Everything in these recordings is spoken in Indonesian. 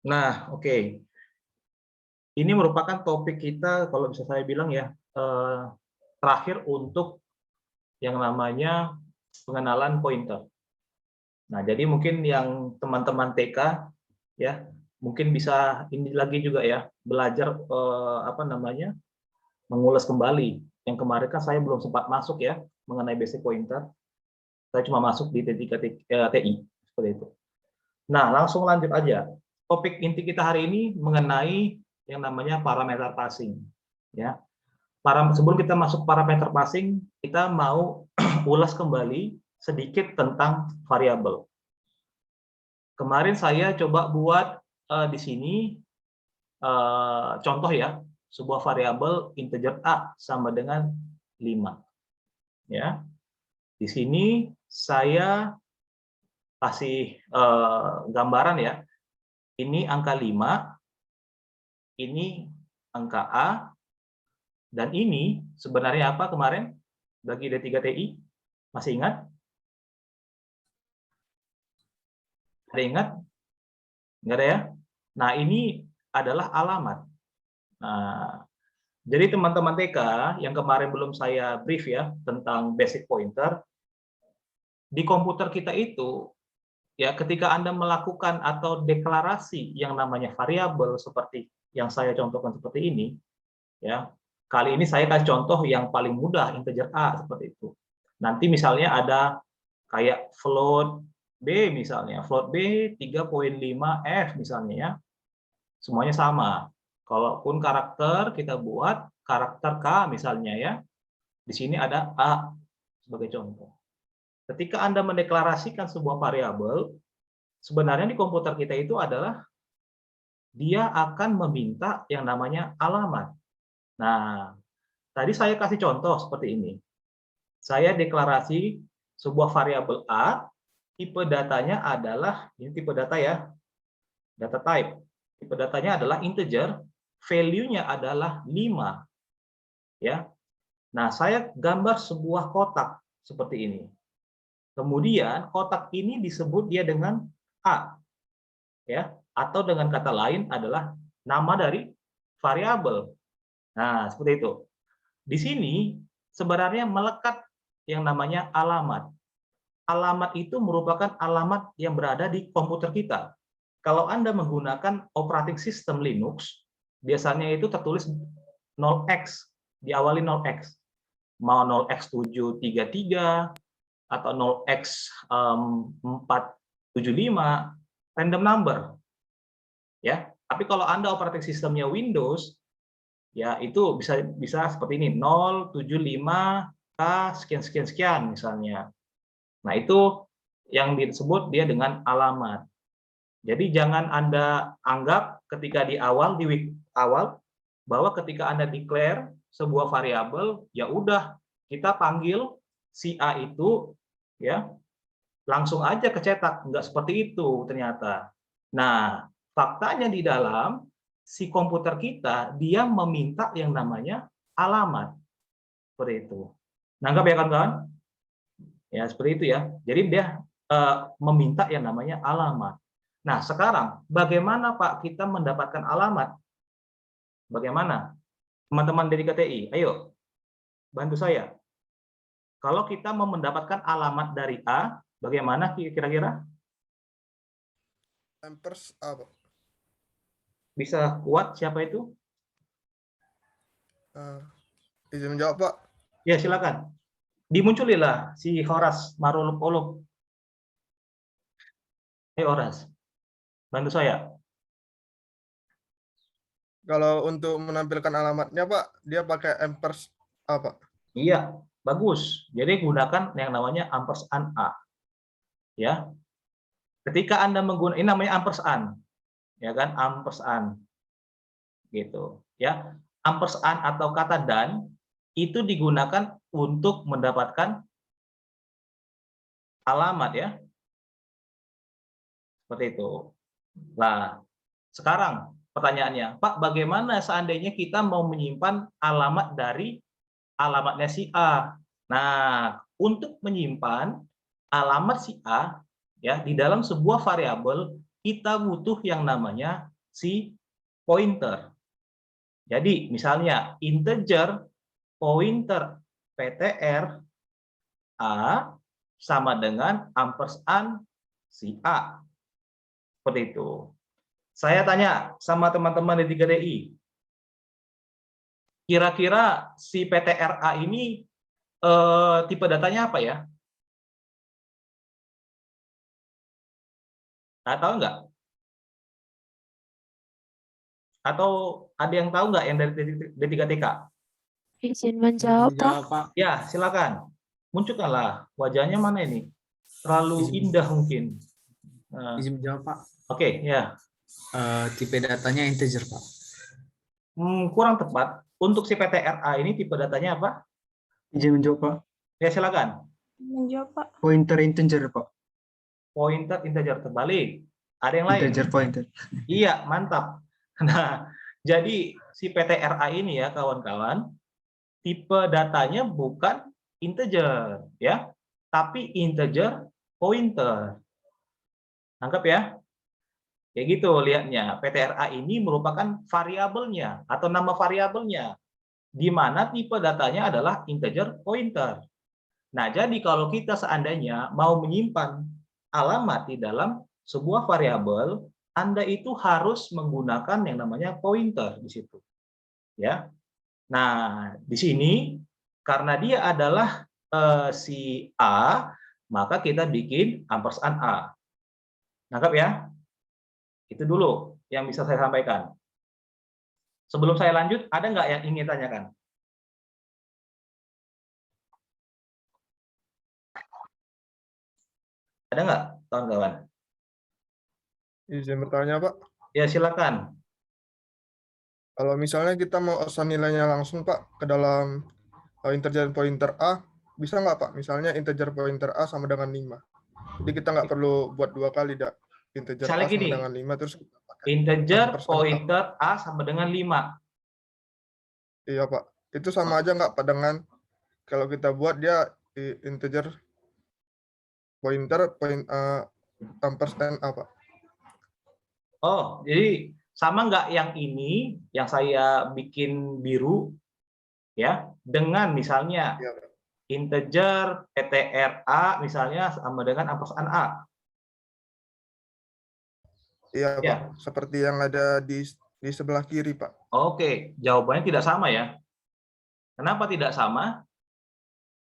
Nah, oke. Ini merupakan topik kita kalau bisa saya bilang ya, terakhir untuk yang namanya pengenalan pointer. Nah, jadi mungkin yang teman-teman TK ya, mungkin bisa ini lagi juga ya, belajar, apa namanya, mengulas kembali. Yang kemarin kan saya belum sempat masuk ya, mengenai basic pointer. Saya cuma masuk di T3 TI, seperti itu. Nah, langsung lanjut aja. Topik inti kita hari ini mengenai yang namanya parameter passing, ya. Sebelum kita masuk parameter passing, kita mau ulas kembali sedikit tentang variabel. Kemarin saya coba buat di sini contoh ya, sebuah variabel integer a sama dengan 5. Ya. Di sini saya kasih gambaran ya. Ini angka 5, ini angka a, dan ini sebenarnya apa kemarin bagi D3TI? Masih ingat? Ada ingat? Nggak ada ya? Nah, ini adalah alamat. Nah, jadi teman-teman TK yang kemarin belum saya brief ya tentang basic pointer, di komputer kita itu ya ketika Anda melakukan atau deklarasi yang namanya variabel seperti yang saya contohkan seperti ini, ya. Kali ini saya kasih contoh yang paling mudah, integer a seperti itu. Nanti misalnya ada kayak float b misalnya, float b 3,5 f misalnya ya. Semuanya sama. Kalaupun karakter kita buat karakter K misalnya ya, di sini ada A sebagai contoh. Ketika Anda mendeklarasikan sebuah variabel, sebenarnya di komputer kita itu adalah dia akan meminta yang namanya alamat. Nah, tadi saya kasih contoh seperti ini. Saya deklarasi sebuah variabel A, tipe datanya adalah, ini tipe data ya, data type. Tipe datanya adalah integer, value-nya adalah 5. Ya. Nah, saya gambar sebuah kotak seperti ini. Kemudian kotak ini disebut dia dengan A, ya, atau dengan kata lain adalah nama dari variabel. Nah, seperti itu. Di sini sebenarnya melekat yang namanya alamat. Alamat itu merupakan alamat yang berada di komputer kita. Kalau Anda menggunakan operating system Linux, biasanya itu tertulis 0x, diawali 0x. Mau 0x733 atau 0x475, random number. Ya, tapi kalau Anda operating sistemnya Windows, ya itu bisa seperti ini, 075K sekian sekian sekian misalnya. Nah, itu yang disebut dia dengan alamat. Jadi jangan Anda anggap ketika di awal bahwa ketika Anda declare sebuah variabel, ya udah kita panggil si A itu ya langsung aja kecetak, nggak seperti itu ternyata. Nah, faktanya di dalam si komputer kita dia meminta yang namanya alamat seperti itu. Nangkap ya kawan-kawan? Ya seperti itu ya. Jadi dia meminta yang namanya alamat. Nah, sekarang bagaimana Pak kita mendapatkan alamat? Bagaimana? Teman-teman dari KTI, ayo bantu saya. Kalau kita mau mendapatkan alamat dari A, bagaimana kira-kira? Hampers apa? Bisa kuat siapa itu? Izin menjawab, Pak. Ya, silakan. Dimunculilah si Horas Maruluk-Oluk. Horas, bantu saya. Kalau untuk menampilkan alamatnya, Pak, dia pakai hampers apa? Iya, bagus. Jadi gunakan yang namanya ampersand A. Ya. Ketika Anda menggunakan ini namanya ampersand, ya kan? Ampersand. Gitu, ya. Ampersand atau kata dan itu digunakan untuk mendapatkan alamat ya. Seperti itu. Nah, sekarang pertanyaannya, Pak, bagaimana seandainya kita mau menyimpan alamat dari alamatnya si A? Nah, untuk menyimpan alamat si A ya di dalam sebuah variabel kita butuh yang namanya si pointer. Jadi misalnya integer pointer PTR A sama dengan ampersand si A. Seperti itu. Saya tanya sama teman-teman di 3DI, kira-kira si PTRA ini tipe datanya apa ya? Tahu nggak? Atau ada yang tahu nggak yang dari D3TK? Izin menjawab, Pak. Pak. Ya, silakan. Munculkanlah wajahnya mana ini? Terlalu indah mungkin. Izin menjawab, Pak. Oke, ya. Tipe datanya integer, Pak. Kurang tepat. Untuk si PTRA ini tipe datanya apa? Izin menjawab, Pak. Ya, silakan. Menjawab, Pak. Pointer integer, Pak. Pointer integer terbalik. Ada yang lain? Integer pointer. Iya, mantap. Nah, jadi si PTRA ini ya kawan-kawan, tipe datanya bukan integer ya, tapi integer pointer. Nangkep ya? Kayak gitu lihatnya. PTRA ini merupakan variabelnya atau nama variabelnya, di mana tipe datanya adalah integer pointer. Nah, jadi kalau kita seandainya mau menyimpan alamat di dalam sebuah variabel, Anda itu harus menggunakan yang namanya pointer di situ. Ya. Nah, di sini karena dia adalah si A, maka kita bikin ampersand A. Nangkap ya? Itu dulu yang bisa saya sampaikan. Sebelum saya lanjut, ada nggak yang ingin tanyakan? Ada nggak, kawan-kawan? Izin bertanya, Pak. Ya, silakan. Kalau misalnya kita mau assign nilainya langsung, Pak, ke dalam integer pointer A, bisa nggak, Pak? Misalnya integer pointer A sama dengan 5. Jadi kita nggak perlu buat 2 kali, Dak. Integer Misalnya A sama gini, dengan 5, terus kita pakai integer ampersand A. pointer A sama dengan 5. Iya, Pak. Itu sama aja nggak, Pak, dengan kalau kita buat dia integer pointer ampersand A, Pak? Oh, jadi sama nggak yang ini, yang saya bikin biru, ya, dengan misalnya Iya, Pak. integer PTRA misalnya sama dengan ampersand A. Iya, Ya. Pak. Seperti yang ada di sebelah kiri, Pak. Oke, jawabannya tidak sama ya. Kenapa tidak sama?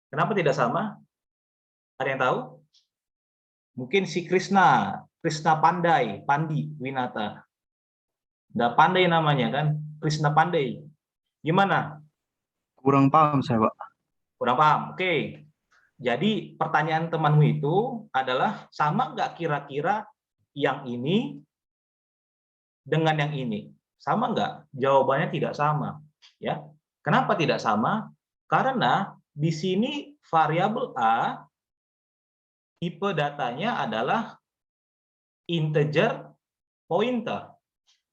Kenapa tidak sama? Ada yang tahu? Mungkin si Krishna Pandi Winata. Udah pandai namanya kan, Krishna Pandai. Gimana? Kurang paham saya, Pak. Kurang paham. Oke. Jadi pertanyaan temanmu itu adalah sama nggak kira-kira yang ini dengan yang ini? Sama nggak? Jawabannya tidak sama. Ya. Kenapa tidak sama? Karena di sini variabel A tipe datanya adalah integer pointer.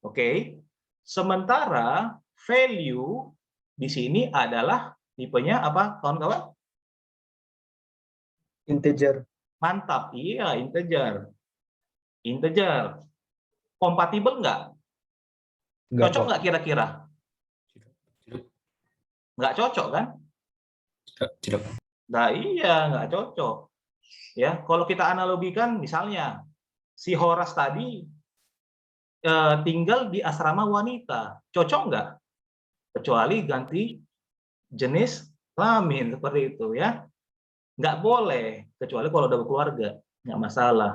Oke. Sementara value di sini adalah tipenya apa, kawan-kawan? Integer. Mantap, iya integer. Integer. Kompatibel nggak? Cocok nggak kira-kira? Nggak cocok kan? Tidak. Nah iya, nggak cocok. Ya, kalau kita analogikan misalnya si Horas tadi tinggal di asrama wanita, cocok nggak? Kecuali ganti jenis kelamin seperti itu ya. Nggak boleh, kecuali kalau udah berkeluarga, nggak masalah.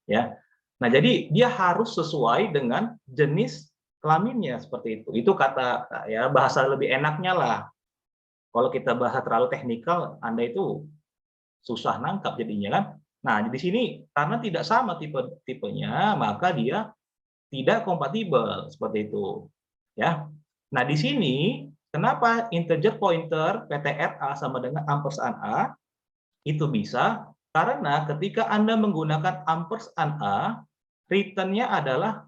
Ya. Nah, jadi dia harus sesuai dengan jenis kelaminnya seperti itu. Itu kata ya bahasa lebih enaknya lah. Kalau kita bahas terlalu teknikal, Anda itu susah nangkap jadinya kan. Nah, di sini karena tidak sama tipenya, maka dia tidak kompatibel seperti itu. Ya. Nah, di sini kenapa integer pointer PTRA sama dengan ampersand A itu bisa karena ketika Anda menggunakan ampersand A, return-nya adalah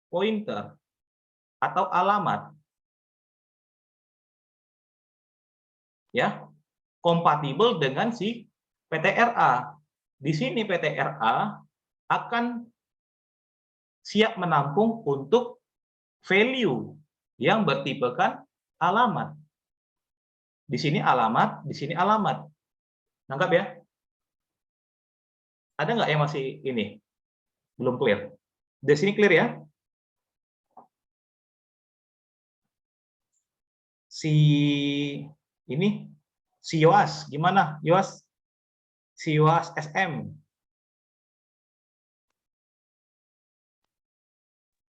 pointer atau alamat. Ya, kompatibel dengan si PTRA. Di sini PTRA akan siap menampung untuk value yang bertipekan alamat. Di sini alamat, di sini alamat. Nangkap ya? Ada nggak yang masih ini? Belum clear? Di sini clear ya? Si Yoas, gimana Yoas? Si Yoas SM.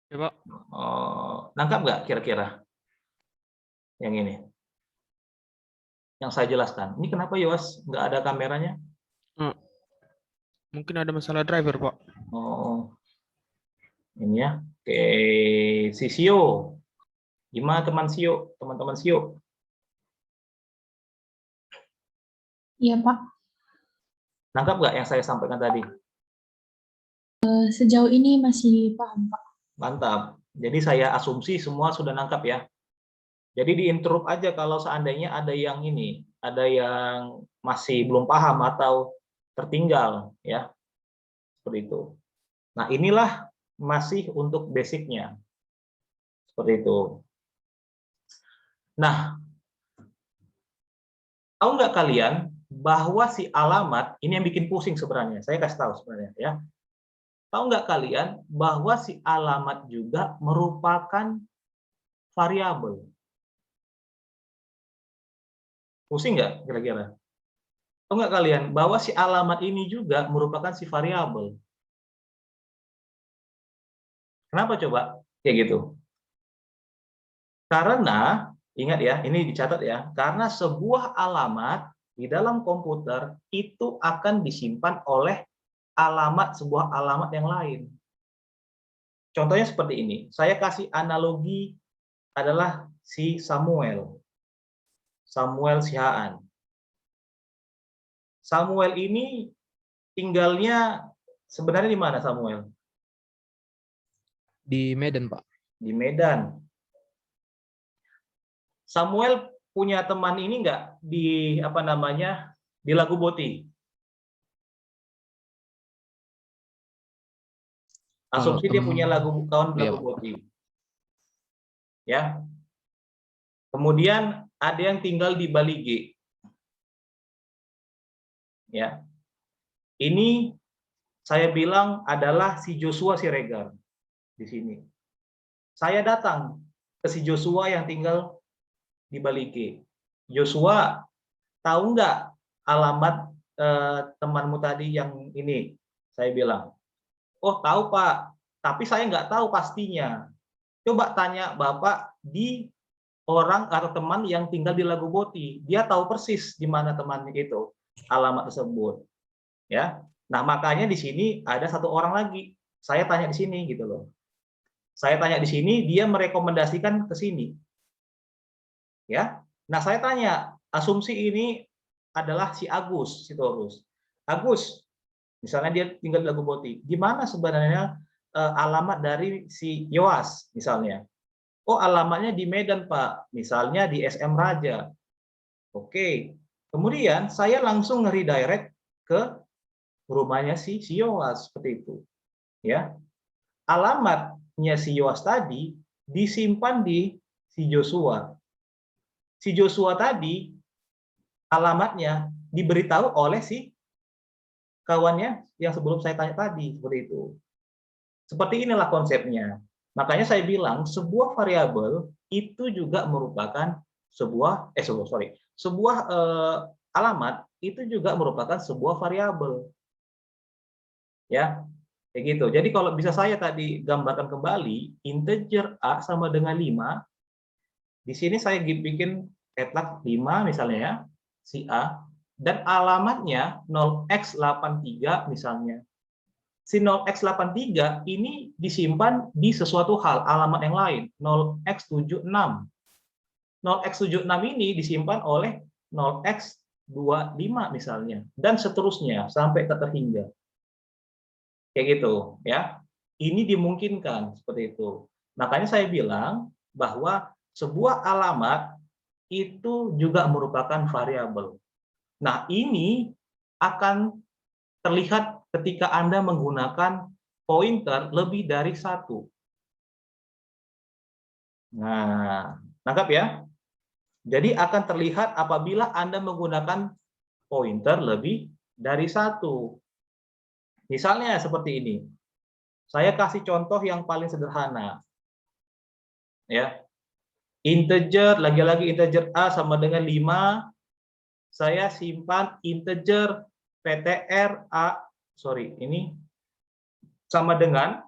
Ya, Pak. Nangkap nggak kira-kira yang ini? Yang saya jelaskan. Ini kenapa Yoas nggak ada kameranya? Mungkin ada masalah driver, Pak. Oh, ini ya. Oke, si Sio. Gimana teman-teman Sio? Iya, Pak. Nangkap nggak yang saya sampaikan tadi? Sejauh ini masih paham, Pak. Mantap. Jadi saya asumsi semua sudah nangkap ya. Jadi diinterrupt aja kalau seandainya ada yang ini, ada yang masih belum paham atau tertinggal ya. Seperti itu. Nah, inilah masih untuk basicnya. Seperti itu. Nah, tahu nggak kalian bahwa si alamat, ini yang bikin pusing sebenarnya, saya kasih tahu sebenarnya ya. Tahu nggak kalian bahwa si alamat juga merupakan variabel? Pusing nggak kira-kira? Tahu nggak kalian bahwa si alamat ini juga merupakan si variabel? Kenapa coba? Kayak gitu. Karena, ingat ya, ini dicatat ya, karena sebuah alamat di dalam komputer itu akan disimpan oleh sebuah alamat yang lain. Contohnya seperti ini, saya kasih analogi adalah si Samuel Sihaan. Samuel ini tinggalnya sebenarnya di mana Samuel? Di Medan, Pak. Di Medan. Samuel punya teman ini nggak di di Lagu Boti? Asumsi dia punya kawan Iya, Lagu Pak. Boti. Ya. Kemudian ada yang tinggal di Bali G. Ya. Ini saya bilang adalah si Joshua Siregar di sini. Saya datang ke si Joshua yang tinggal di Bali G. Joshua, tahu nggak alamat temanmu tadi yang ini? Saya bilang, oh tahu Pak, tapi saya nggak tahu pastinya. Coba tanya Bapak di orang atau teman yang tinggal di Lagu Boti. Dia tahu persis di mana temannya itu, alamat tersebut. Ya. Nah, makanya di sini ada satu orang lagi. Saya tanya di sini gitu loh. Saya tanya di sini, dia merekomendasikan ke sini. Ya. Nah, saya tanya, asumsi ini adalah si Agus Sitorus. Agus, misalnya dia tinggal di Lagu Boti. Di mana sebenarnya alamat dari si Yoas misalnya? Oh, alamatnya di Medan, Pak. Misalnya di SM Raja. Oke. Kemudian saya langsung nge-redirect ke rumahnya si Yoas seperti itu. Ya. Alamatnya si Yoas tadi disimpan di si Joshua. Si Joshua tadi alamatnya diberitahu oleh si kawannya yang sebelum saya tanya tadi, seperti itu. Seperti inilah konsepnya. Makanya saya bilang sebuah variabel itu juga merupakan sebuah alamat itu juga merupakan sebuah variabel. Ya, kayak gitu. Jadi kalau bisa saya tadi gambarkan kembali, integer A sama dengan 5. Di sini saya bikin ketlak 5 misalnya ya, si A, dan alamatnya 0x83 misalnya. Si 0x83 ini disimpan di sesuatu hal, alamat yang lain, 0x76. 0x76 ini disimpan oleh 0x25 misalnya, dan seterusnya sampai terhingga. Kayak gitu ya. Ini dimungkinkan seperti itu. Makanya saya bilang bahwa sebuah alamat itu juga merupakan variabel. Nah, ini akan terlihat ketika Anda menggunakan pointer lebih dari satu. Nah, nangkap ya? Jadi akan terlihat apabila Anda menggunakan pointer lebih dari satu. Misalnya seperti ini. Saya kasih contoh yang paling sederhana. Ya. Integer, lagi-lagi integer A sama dengan 5. Saya simpan integer PTR A, ini sama dengan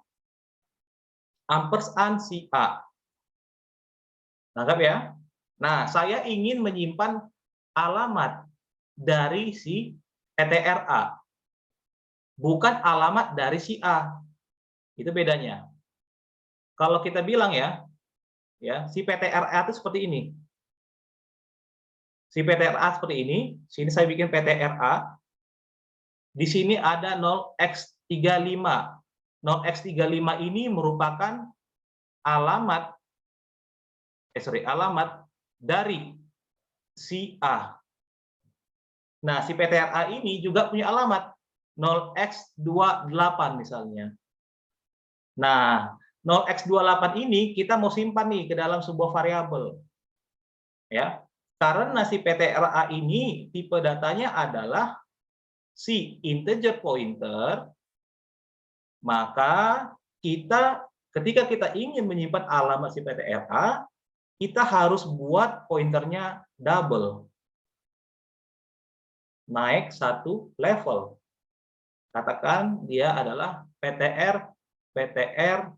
ampersand si A. Nangkap ya? Nah, saya ingin menyimpan alamat dari si PTR A, bukan alamat dari si A. Itu bedanya. Kalau kita bilang ya, si PTR A itu seperti ini. Si PTR A seperti ini. Sini saya bikin PTR A. Di sini ada 0x35. 0x35 ini merupakan alamat dari si A. Nah, si PTRA ini juga punya alamat 0x28 misalnya. Nah, 0x28 ini kita mau simpan nih ke dalam sebuah variabel. Ya. Karena si PTRA ini tipe datanya adalah si integer pointer, maka ketika kita ingin menyimpan alamat si PTRA, kita harus buat pointernya double. Naik satu level. Katakan dia adalah PTR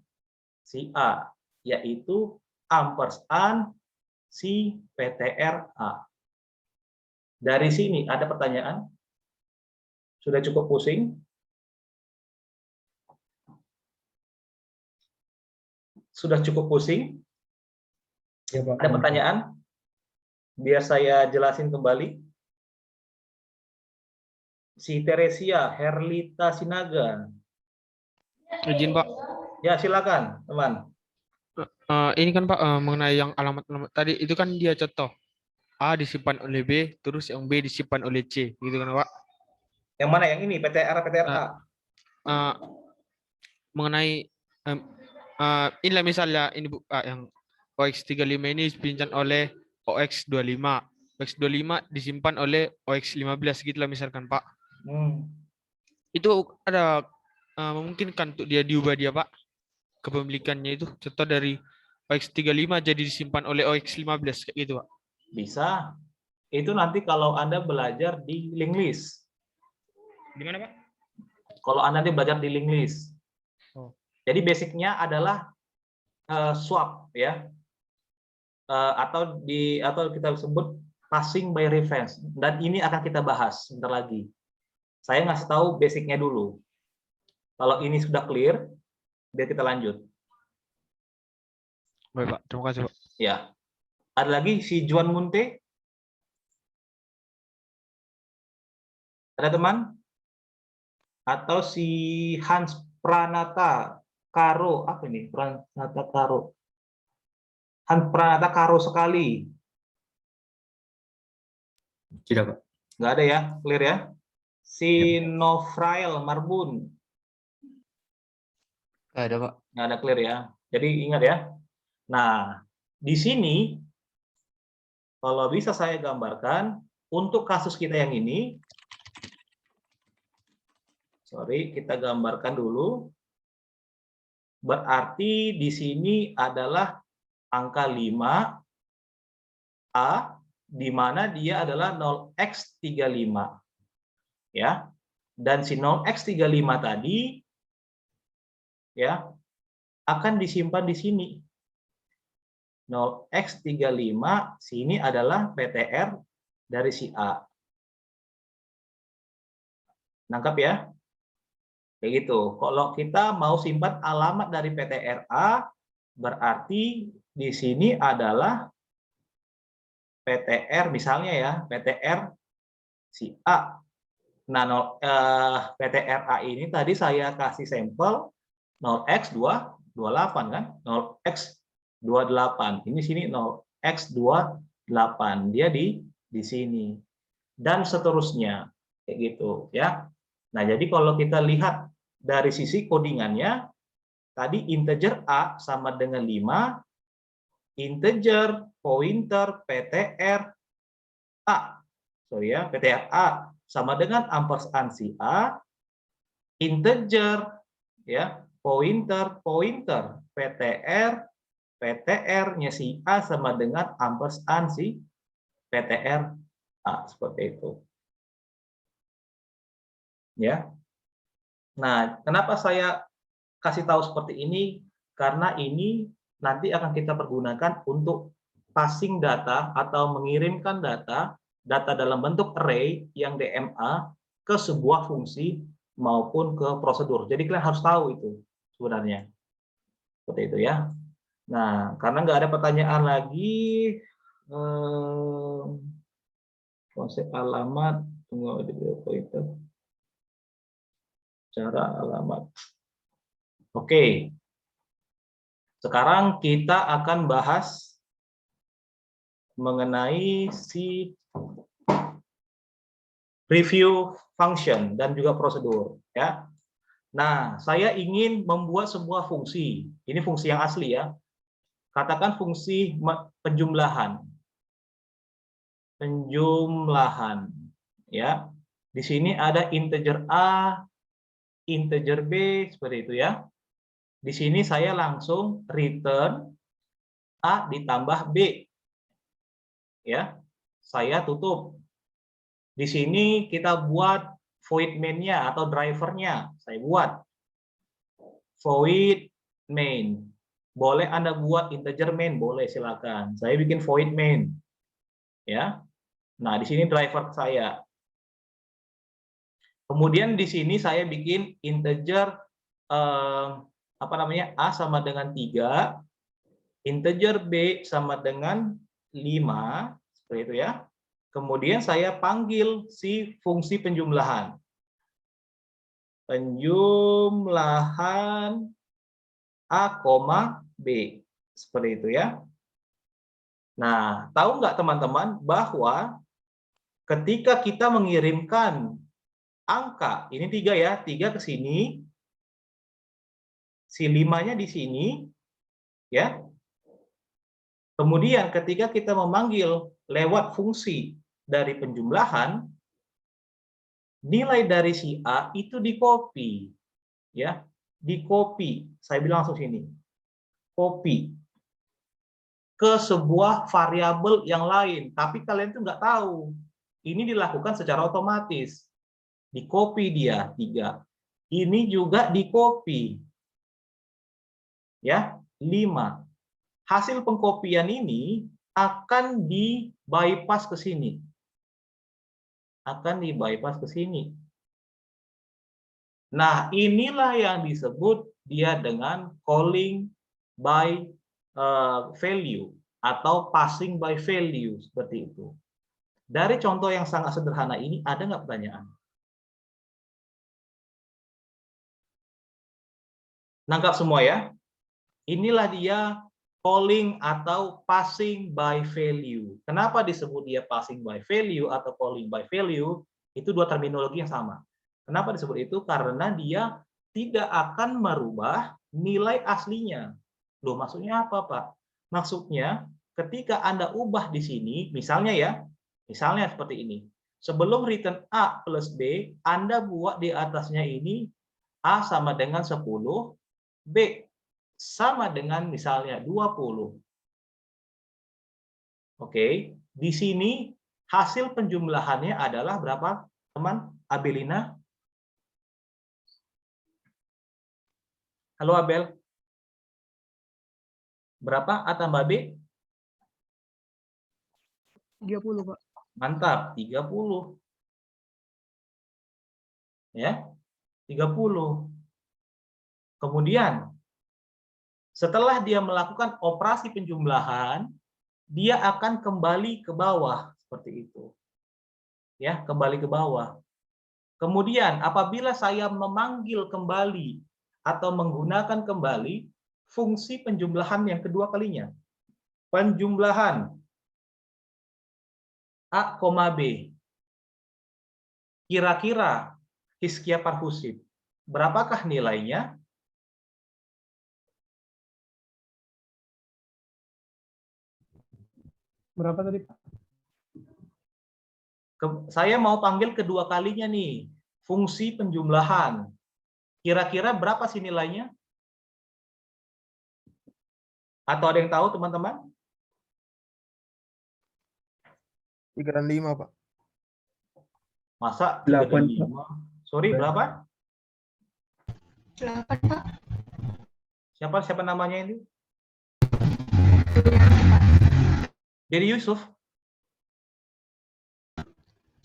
si A, yaitu ampersand si PTRA. Dari sini ada pertanyaan? Sudah cukup pusing? Sudah cukup pusing? Ya, Pak. Ada pertanyaan? Biar saya jelasin kembali. Si Teresia Herlita Sinaga. Izin Pak. Ya, silakan, teman. Ini kan Pak mengenai yang alamat-alamat tadi itu kan dia contoh A disimpan oleh B, terus yang B disimpan oleh C, gitu kan Pak? Yang mana yang ini? PTRA. Mengenai inilah misalnya ini yang OX35 ini disimpan oleh OX25. OX25 disimpan oleh OX15 gitulah misalkan Pak. Itu ada memungkinkan untuk dia diubah dia Pak, kepemilikannya itu contoh dari OX35 jadi disimpan oleh OX15 kayak gitu Pak. Bisa. Itu nanti kalau Anda belajar di linked list. Di mana Pak? Kalau Anda nanti belajar di linked list. Jadi basicnya adalah swap ya. Atau kita sebut passing by reference, dan ini akan kita bahas sebentar lagi. Saya ngasih tahu basicnya dulu. Kalau ini sudah clear, biar kita lanjut. Baik Pak, terima kasih Pak. Ya, ada lagi si Juan Munte. Ada teman? Atau si Hans Pranata Karo, apa ini? Pranata Karo. Hans Pranata Karo sekali. Tidak, Pak. Nggak ada ya, clear ya. Si Novrail Marbun. Nggak ada, Pak. Nggak ada, clear ya. Jadi ingat ya. Nah, di sini kalau bisa saya gambarkan untuk kasus kita yang ini. Kita gambarkan dulu. Berarti di sini adalah angka 5 A, di mana dia adalah 0x35. Ya. Dan si 0x35 tadi ya akan disimpan di sini. 0x35 sini adalah PTR dari si A. Nangkap ya? Kayak gitu. Kalau kita mau simpan alamat dari PTRA, berarti di sini adalah PTR misalnya ya, PTR si A. Nah, PTRA ini tadi saya kasih sampel 0x28 kan? 0x28. Ini sini 0x28. Dia di sini. Dan seterusnya kayak gitu ya. Nah, jadi kalau kita lihat dari sisi codingannya, tadi integer A sama dengan 5, integer, pointer, PTR, A. Sorry ya, PTR A sama dengan ampersand si A, integer, ya, pointer, PTR, PTR-nya si A sama dengan ampersand si PTR A, seperti itu. Ya. Nah, kenapa saya kasih tahu seperti ini? Karena ini nanti akan kita pergunakan untuk passing data atau mengirimkan data dalam bentuk array yang DMA ke sebuah fungsi maupun ke prosedur. Jadi kalian harus tahu itu sebenarnya. Seperti itu ya. Nah, karena nggak ada pertanyaan lagi, konsep alamat, tunggu itu, cara alamat. Oke, sekarang kita akan bahas mengenai si review function dan juga prosedur, ya. Nah, saya ingin membuat sebuah fungsi. Ini fungsi yang asli ya. Katakan fungsi penjumlahan. Penjumlahan, ya. Di sini ada integer A, integer B, seperti itu ya. Di sini saya langsung return A ditambah B. Ya. Saya tutup. Di sini kita buat void main-nya atau driver-nya. Saya buat void main. Boleh Anda buat integer main, boleh silakan. Saya bikin void main. Ya. Nah, di sini driver saya. Kemudian di sini saya bikin integer apa namanya? A sama dengan 3, integer B sama dengan 5, seperti itu ya. Kemudian saya panggil si fungsi penjumlahan. Penjumlahan A, B. Seperti itu ya. Nah, tahu nggak teman-teman bahwa ketika kita mengirimkan angka, ini 3 ya, 3 ke sini, si 5-nya di sini, ya. Kemudian ketika kita memanggil lewat fungsi dari penjumlahan, nilai dari si A itu di-copy, ya, di-copy. Saya bilang langsung sini, copy ke sebuah variabel yang lain, tapi kalian tuh nggak tahu. Ini dilakukan secara otomatis. Di-copy dia 3. Ini juga di-copy. Ya, 5. Hasil pengkopian ini akan di-bypass ke sini. Akan di-bypass ke sini. Nah, inilah yang disebut dia dengan calling by value atau passing by value, seperti itu. Dari contoh yang sangat sederhana ini, ada nggak pertanyaan? Nangkap semua ya? Inilah dia calling atau passing by value. Kenapa disebut dia passing by value atau calling by value? Itu dua terminologi yang sama. Kenapa disebut itu? Karena dia tidak akan merubah nilai aslinya. Loh, maksudnya apa, Pak? Maksudnya ketika Anda ubah di sini, misalnya ya, misalnya seperti ini. Sebelum return A plus B, Anda buat di atasnya ini A sama dengan 10, B sama dengan misalnya 20. Oke, di sini hasil penjumlahannya adalah berapa, teman? Abelina? Halo Abel. Berapa A tambah B? 30, Pak. Mantap, 30. Ya, 30. Kemudian setelah dia melakukan operasi penjumlahan, dia akan kembali ke bawah seperti itu. Ya, kembali ke bawah. Kemudian apabila saya memanggil kembali atau menggunakan kembali fungsi penjumlahan yang kedua kalinya. Penjumlahan A, B. Kira-kira Hiskia Parhusit. Berapakah nilainya? Berapa tadi, Pak? Saya mau panggil kedua kalinya nih, fungsi penjumlahan. Kira-kira berapa sih nilainya? Atau ada yang tahu, teman-teman? 3 dan 5, Pak. Masa 3 dan 8, 5? Sorry, berapa? 8, Pak. Siapa namanya ini? Dedi Yusuf?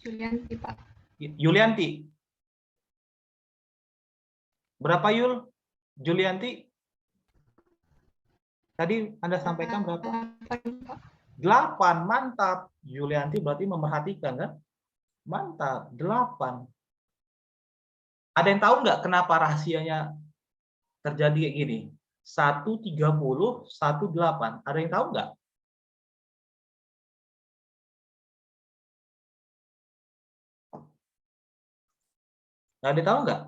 Julianti, Pak. Yulianti? Berapa, Yul? Julianti? Tadi Anda sampaikan berapa? 8, Pak. 8, mantap. Yulianti berarti memerhatikan, kan? Mantap, 8. Ada yang tahu nggak kenapa rahasianya terjadi kayak gini? 130, 18. Ada yang tahu nggak? Ada tahu nggak?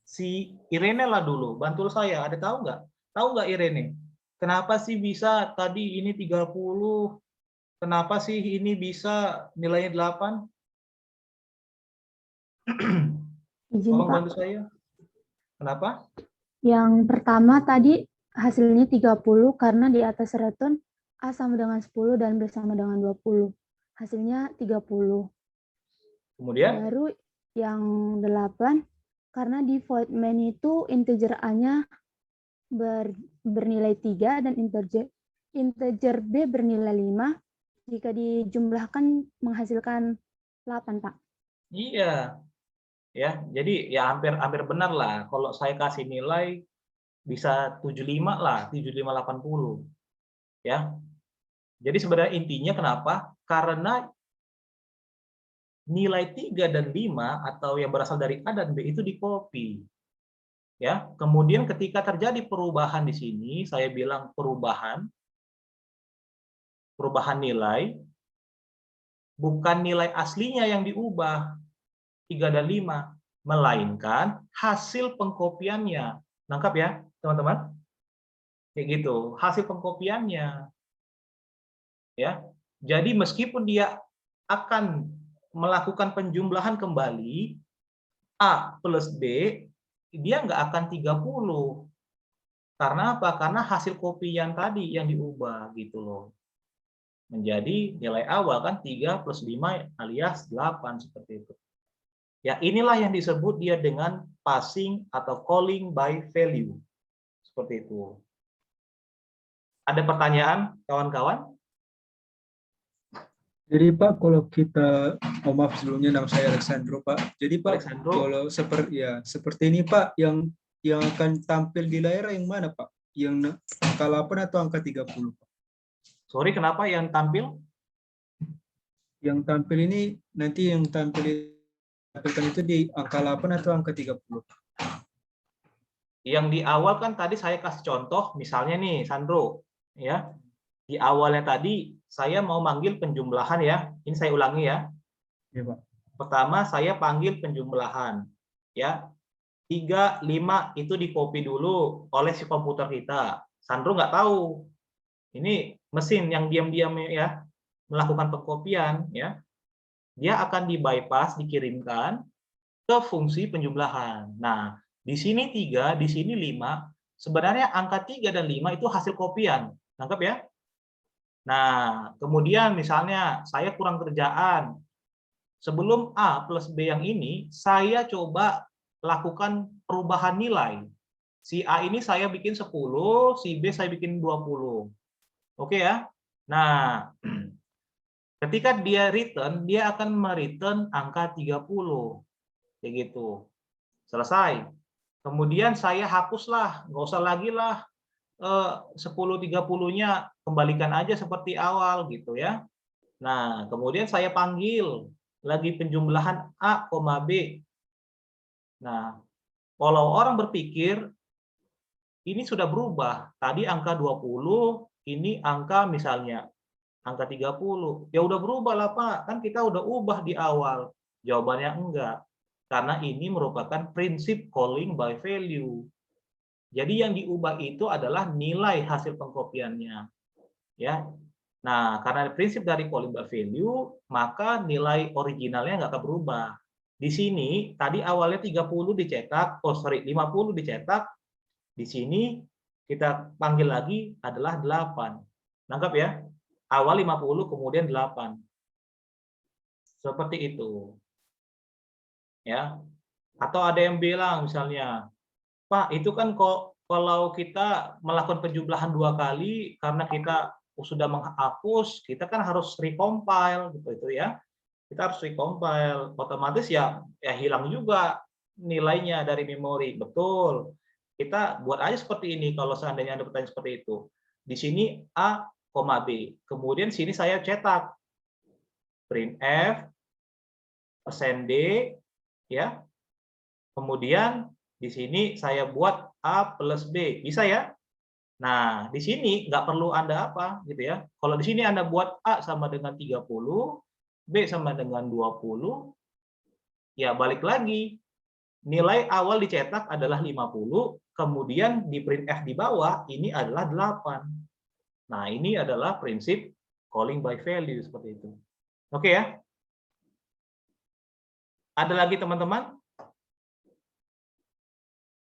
Si Irene lah dulu, bantu saya. Ada tahu nggak? Tahu nggak Irene? Kenapa sih bisa tadi ini 30? Kenapa sih ini bisa nilainya 8? Izin Tolong Pak. bantu saya. Kenapa? Yang pertama tadi hasilnya 30 karena di atas seraton A sama dengan 10 dan B sama dengan 20. Hasilnya 30. Kemudian? Baru yang 8 karena di void main itu integer A-nya bernilai 3 dan integer B bernilai 5. Jika dijumlahkan menghasilkan 8, Pak. Iya. Ya, jadi ya hampir benar lah. Kalau saya kasih nilai bisa 75 lah, 75 80. Ya. Jadi sebenarnya intinya kenapa? Karena nilai 3 dan 5 atau yang berasal dari A dan B itu di-copy. Ya, kemudian ketika terjadi perubahan di sini, saya bilang perubahan nilai, bukan nilai aslinya yang diubah 3 dan 5, melainkan hasil pengkopiannya. Nangkap ya, teman-teman? Kayak gitu, hasil pengkopiannya. Ya. Jadi meskipun dia akan melakukan penjumlahan kembali A plus B, dia nggak akan 30. Karena apa? Karena hasil kopian tadi yang diubah gitu loh. Menjadi nilai awal kan 3 plus 5 alias 8 seperti itu. Ya, inilah yang disebut dia dengan passing atau calling by value. Seperti itu. Ada pertanyaan, kawan-kawan? Jadi Pak, kalau kita, maaf sebelumnya nama saya Alexandro Pak. Jadi Pak, Alexandro, kalau seperti ini Pak, yang akan tampil di layar yang mana Pak? Yang angka 8 atau angka 30? Pak? sorry kenapa yang tampil? Yang tampil ini nanti yang tampilkan itu di angka 8 atau angka 30? Yang di awal kan tadi saya kasih contoh, misalnya nih Sandro, ya. Di awalnya tadi saya mau manggil penjumlahan ya. Ini saya ulangi ya. Ya Pak. Pertama saya panggil penjumlahan, ya. 3, 5 itu di-copy dulu oleh si komputer kita. Sandro nggak tahu. Ini mesin yang diam-diam ya melakukan pengkopian ya. Dia akan di-bypass, dikirimkan ke fungsi penjumlahan. Nah, di sini 3, di sini 5. Sebenarnya angka 3 dan 5 itu hasil kopian. Nangkep ya? Nah, kemudian misalnya saya kurang kerjaan. Sebelum A plus B yang ini, saya coba lakukan perubahan nilai. Si A ini saya bikin 10, si B saya bikin 20. Oke ya? Nah, ketika dia return, dia akan mereturn angka 30. Kayak gitu. Selesai. Kemudian saya hapuslah, nggak usah lagi lah 10-30-nya kembalikan aja seperti awal gitu ya. Nah, kemudian saya panggil lagi penjumlahan A, B. Nah, kalau orang berpikir ini sudah berubah. Tadi angka 20, ini angka misalnya angka 30. Ya udah berubah lah Pak, kan kita udah ubah di awal. Jawabannya enggak. karena ini merupakan prinsip calling by value. Jadi yang diubah itu adalah nilai hasil pengkopiannya. Ya. Nah, karena prinsip dari calling by value, maka nilai originalnya nggak akan berubah. Di sini tadi awalnya 30 dicetak, 50 dicetak. Di sini kita panggil lagi adalah 8. Nangkap ya? Awal 50 kemudian 8. Seperti itu. Ya. Atau ada yang bilang misalnya, Pak, itu kan kok kalau kita melakukan penjumlahan 2 kali karena kita sudah menghapus, kita kan harus recompile gitu itu ya. Kita harus recompile, otomatis ya hilang juga nilainya dari memori. Betul. Kita buat aja seperti ini kalau seandainya ada pertanyaan seperti itu. Di sini A, B. Kemudian sini saya cetak printf %d ya. Kemudian di sini saya buat A plus B. Bisa ya? Nah, di sini nggak perlu Anda apa gitu ya. Kalau di sini Anda buat A sama dengan 30, B sama dengan 20, ya balik lagi. Nilai awal dicetak adalah 50, kemudian di printf di bawah ini adalah 8. Nah, ini adalah prinsip calling by value seperti itu. Oke ya? Ada lagi teman-teman?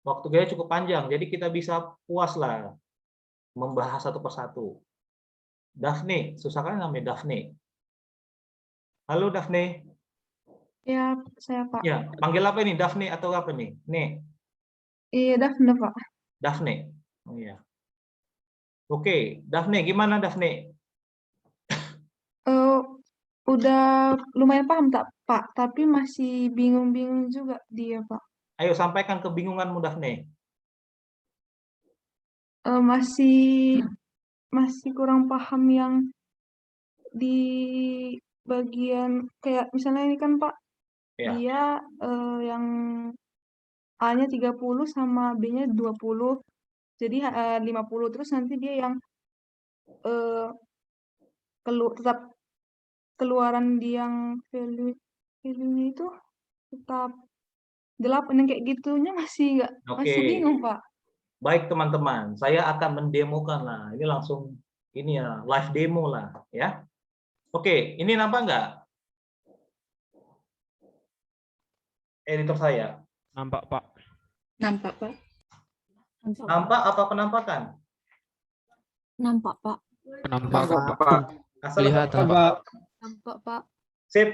Waktu kita cukup panjang, jadi kita bisa puas lah membahas satu persatu. Daphne, susah kan namanya Daphne. Halo Daphne. Ya, saya Pak. Ya, panggil apa ini? Daphne atau apa nih? Nih, Iya, Daphne Pak. Daphne. Oh iya. Oke, Daphne, gimana Daphne? Eh, udah lumayan paham tak Pak, tapi masih bingung-bingung juga dia Pak. Ayo sampaikan kebingunganmu Daphne. Masih kurang paham yang di bagian kayak misalnya ini kan Pak, Ya, dia yang A-nya 30 sama B-nya 20. Jadi 50 terus nanti dia yang eh, tetap keluaran di yang value-nya itu tetap 8 yang kayak gitunya masih oke. bingung Pak. Baik teman-teman, saya akan mendemokan lah. Ini langsung ini ya, live demo lah ya. Oke, ini nampak nggak? Editor saya. Nampak, Pak. Nampak Pak. Nampak apa penampakan? Nampak, Pak. Penampakan, Pak. Asal Kelihatan, nampak. Pak. Nampak, Pak. Sip.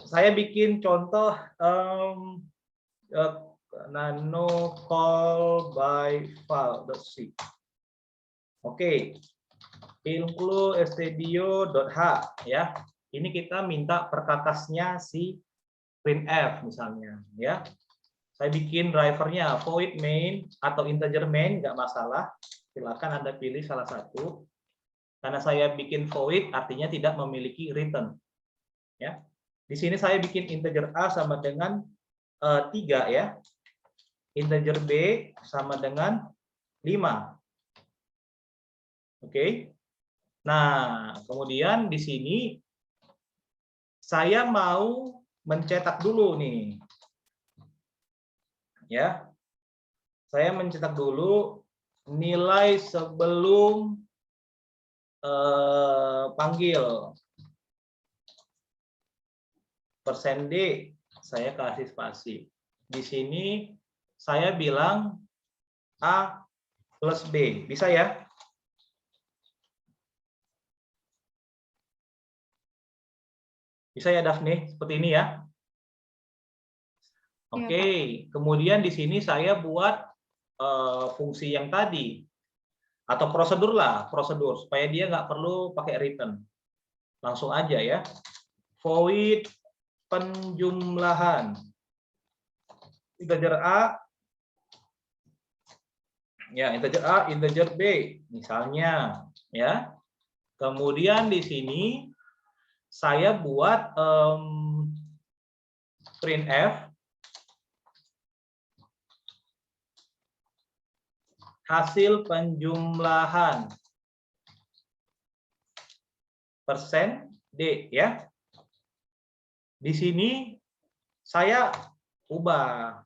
Saya bikin contoh nano call by file.c. Oke. Include stdio.h ya. Ini kita minta perkakasnya si printf misalnya ya. Saya bikin drivernya void main atau integer main nggak masalah. Silakan Anda pilih salah satu. Karena saya bikin void artinya tidak memiliki return. Ya. Di sini saya bikin integer A sama dengan 3 ya. Integer B sama dengan 5. Oke. Nah, kemudian di sini saya mau mencetak dulu nih. Ya. Saya mencetak dulu nilai sebelum panggil %d saya kasih spasi. Di sini saya bilang A plus B. Bisa ya? Bisa ya Daphne? Seperti ini ya? Oke. Kemudian di sini saya buat fungsi yang tadi. Atau prosedur lah, prosedur. Supaya dia nggak perlu pakai return. Langsung aja ya. Void penjumlahan. Integer A. Ya, integer A, integer B. Misalnya. Ya. Kemudian di sini saya buat printf hasil penjumlahan %d ya. Di sini saya ubah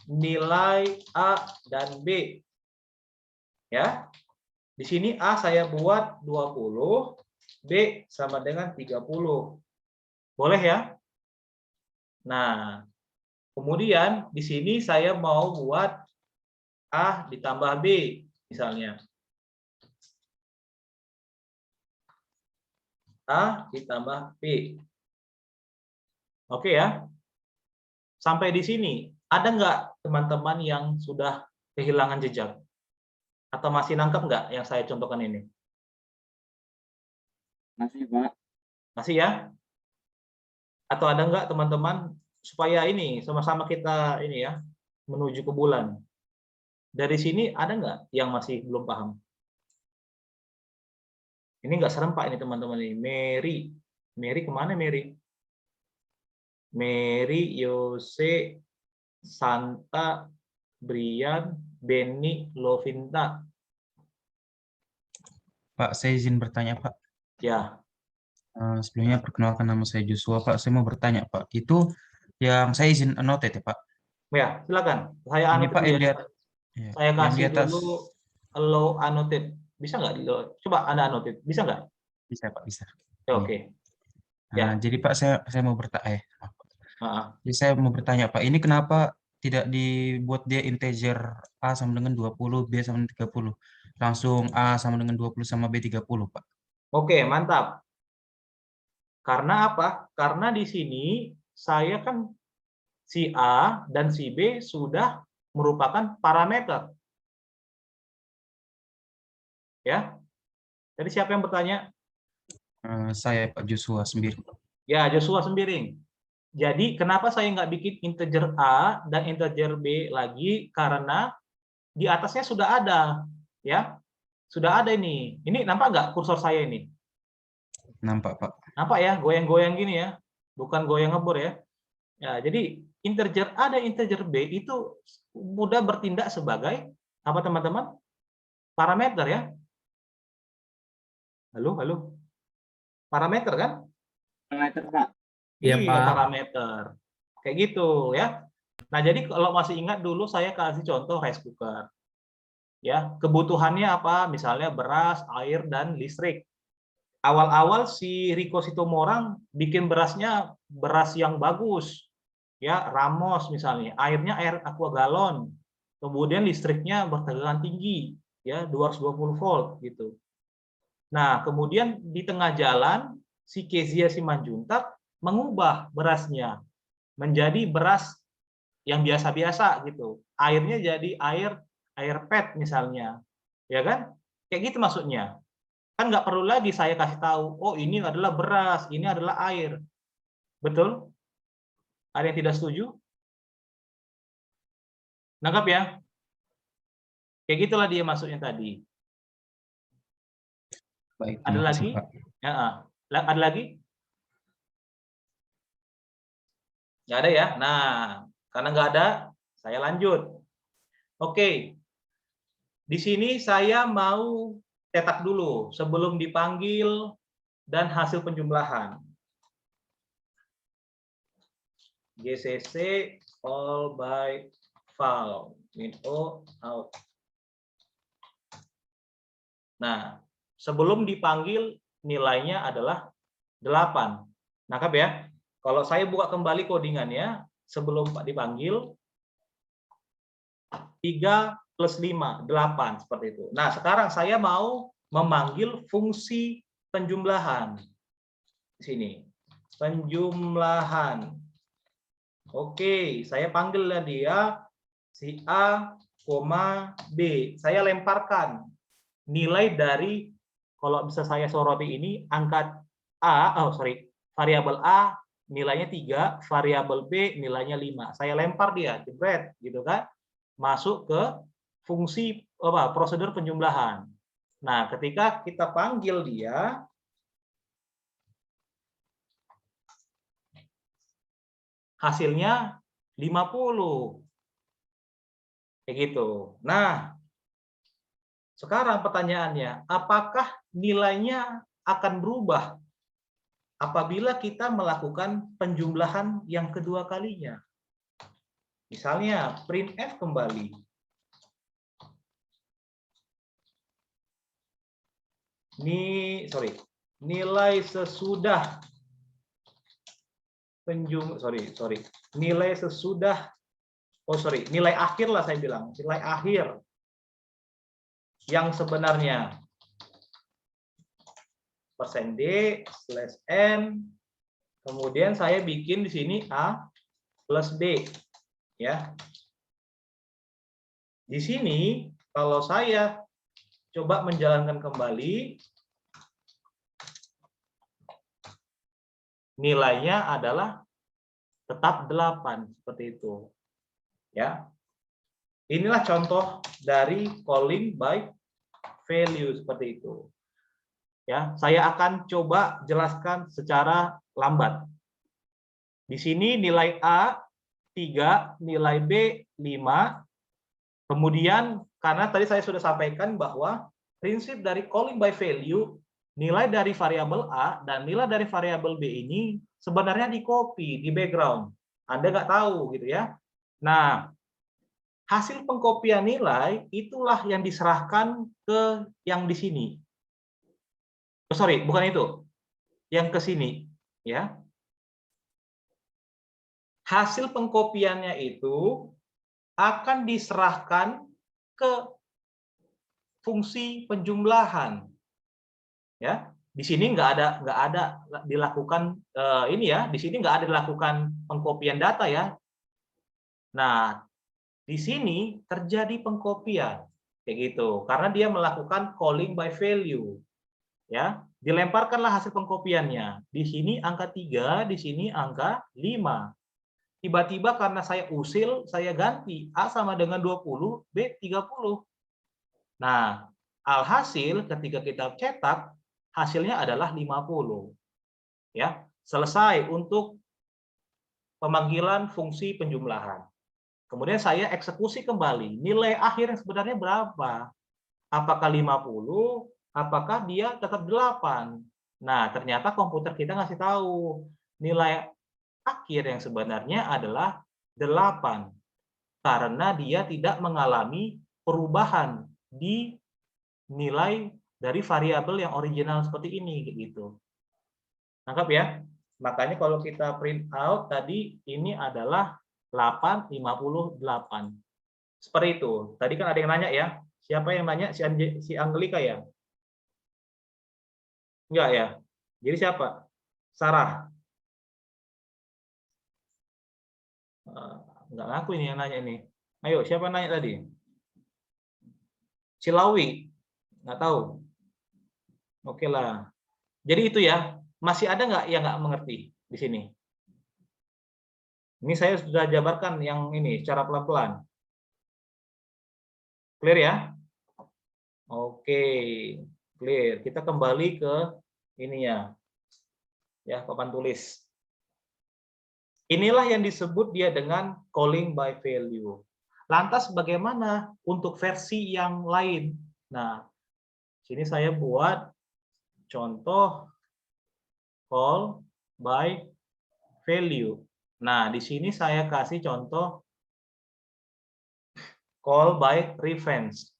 nilai A dan B. Ya. Di sini A saya buat 20, B sama dengan 30. Boleh ya? Nah, kemudian di sini saya mau buat A ditambah B misalnya. A ditambah B. Oke ya. Sampai di sini, ada nggak teman-teman yang sudah kehilangan jejak? Atau masih nangkep nggak yang saya contohkan ini? Masih, Pak. Masih ya? Atau ada nggak teman-teman, supaya ini sama-sama kita ini ya, menuju ke bulan. Dari sini ada nggak yang masih belum paham? Ini nggak serempak ini teman-teman ini. Mary kemana Mary? Mary, Yose, Santa, Brian, Benny, Lovinta. Pak, saya izin bertanya, Pak. Ya, Sebelumnya perkenalkan nama saya Joshua, Pak. Saya mau bertanya, Pak. Itu yang saya izin annotate ya, Pak. ya silakan. Saya Ini annotate Pak yang dulu di ya. at- ya, Saya yang di kasih atas. dulu allow annotate. Bisa nggak? Coba Anda annotate. Bisa nggak? Bisa, Pak, bisa. Ya, Iya. oke. Ya. Jadi Pak, saya mau bertanya. Maaf. Jadi saya mau bertanya, Pak. Ini kenapa tidak dibuat dia integer A sama dengan 20, B sama dengan 30? Langsung A sama dengan 20 sama B 30, Pak. Oke, mantap. Karena apa? Karena di sini saya kan si A dan si B sudah merupakan parameter. Ya. Jadi siapa yang bertanya? Saya, Pak Joshua sendiri. Ya, Joshua Sembiring. Jadi kenapa saya nggak bikin integer A dan integer B lagi? Karena di atasnya sudah ada. Ya, sudah ada ini. Ini nampak nggak kursor saya ini? Nampak, Pak. Nampak ya, goyang-goyang gini ya. Bukan goyang ngebor ya. Ya, jadi integer A dan integer B itu mudah bertindak sebagai apa teman-teman? Parameter ya. Halo. Parameter kan? Parameter, Pak. Iya, parameter. Kayak gitu ya. Nah, jadi kalau masih ingat dulu saya kasih contoh rice cooker. Ya, kebutuhannya apa? Misalnya beras, air, dan listrik. Awal-awal si Rico Sitomorang bikin berasnya beras yang bagus. Ya, Ramos misalnya. Airnya air aqua galon. Kemudian listriknya bertegangan tinggi, ya, 220 volt gitu. Nah, kemudian di tengah jalan si Kezia Simanjuntak mengubah berasnya menjadi beras yang biasa-biasa gitu. Airnya jadi air PET misalnya. Ya kan? Kayak gitu maksudnya. Kan nggak perlu lagi saya kasih tahu, oh ini adalah beras, ini adalah air. Betul? Ada yang tidak setuju? Nangkap ya? Kayak gitulah dia maksudnya tadi. Baik, Ada terima kasih, lagi? Pak. Ya, ada lagi? Nggak ada ya? Nah, karena nggak ada, saya lanjut. Oke. Di sini saya mau cetak dulu sebelum dipanggil dan hasil penjumlahan. GCC all by file. Info out. Nah, sebelum dipanggil nilainya adalah 8. Nangkap ya? Kalau saya buka kembali codingannya sebelum dipanggil 3 plus 5, 8 seperti itu. Nah, sekarang saya mau memanggil fungsi penjumlahan. Di sini. Penjumlahan. Oke, saya panggillah dia si A, B. Saya lemparkan nilai dari, kalau bisa saya soroti ini, angka variabel A nilainya 3, variabel B nilainya 5. Saya lempar dia, jebret, gitu kan, masuk ke fungsi prosedur penjumlahan. Nah, ketika kita panggil dia, hasilnya 50. Kayak gitu. Nah, sekarang pertanyaannya, apakah nilainya akan berubah apabila kita melakukan penjumlahan yang kedua kalinya. Misalnya printf kembali. Nilai sesudah nilai sesudah, nilai akhir lah saya bilang, nilai akhir yang sebenarnya %d/n, kemudian saya bikin di sini a plus b, ya. Di sini kalau saya coba menjalankan kembali, nilainya adalah tetap 8 seperti itu. Ya. Inilah contoh dari calling by value seperti itu. Ya, saya akan coba jelaskan secara lambat. Di sini nilai A 3, nilai B 5. Kemudian karena tadi saya sudah sampaikan bahwa prinsip dari calling by value, nilai dari variabel A dan nilai dari variabel B ini sebenarnya di-copy di background. Anda nggak tahu gitu ya. Nah, hasil pengkopian nilai itulah yang diserahkan ke yang di sini. Oh, sorry, bukan itu. Yang ke sini, ya. Hasil pengkopiannya itu akan diserahkan ke fungsi penjumlahan. Ya, di sini nggak ada dilakukan ini ya. Di sini nggak ada dilakukan pengkopian data ya. Nah, di sini terjadi pengkopian kayak gitu karena dia melakukan calling by value. Ya, dilemparkanlah hasil pengkopiannya. Di sini angka 3, di sini angka 5. Tiba-tiba karena saya usil, saya ganti A sama dengan 20, B 30. Nah, alhasil ketika kita cetak, hasilnya adalah 50. Ya, selesai untuk pemanggilan fungsi penjumlahan. Kemudian saya eksekusi kembali. Nilai akhir yang sebenarnya berapa? Apakah 50? Apakah dia tetap 8? Nah, ternyata komputer kita ngasih tahu nilai akhir yang sebenarnya adalah 8 karena dia tidak mengalami perubahan di nilai dari variabel yang original seperti ini gitu. Nangkap ya? Makanya kalau kita print out tadi ini adalah 858. Seperti itu. Tadi kan ada yang nanya ya. Siapa yang nanya? Si Angelika ya? Enggak ya? Jadi siapa? Sarah. Enggak ngaku ini yang nanya ini. Ayo, siapa nanya tadi? Cilawi. Nggak tahu. Oke lah. Jadi itu ya. Masih ada nggak yang nggak mengerti di sini? Ini saya sudah jabarkan yang ini secara pelan-pelan. Clear ya? Oke, clear. Kita kembali ke ininya. Ya, papan tulis. Inilah yang disebut dia dengan calling by value. Lantas bagaimana untuk versi yang lain? Nah, sini saya buat contoh call by value. Nah, di sini saya kasih contoh call by reference.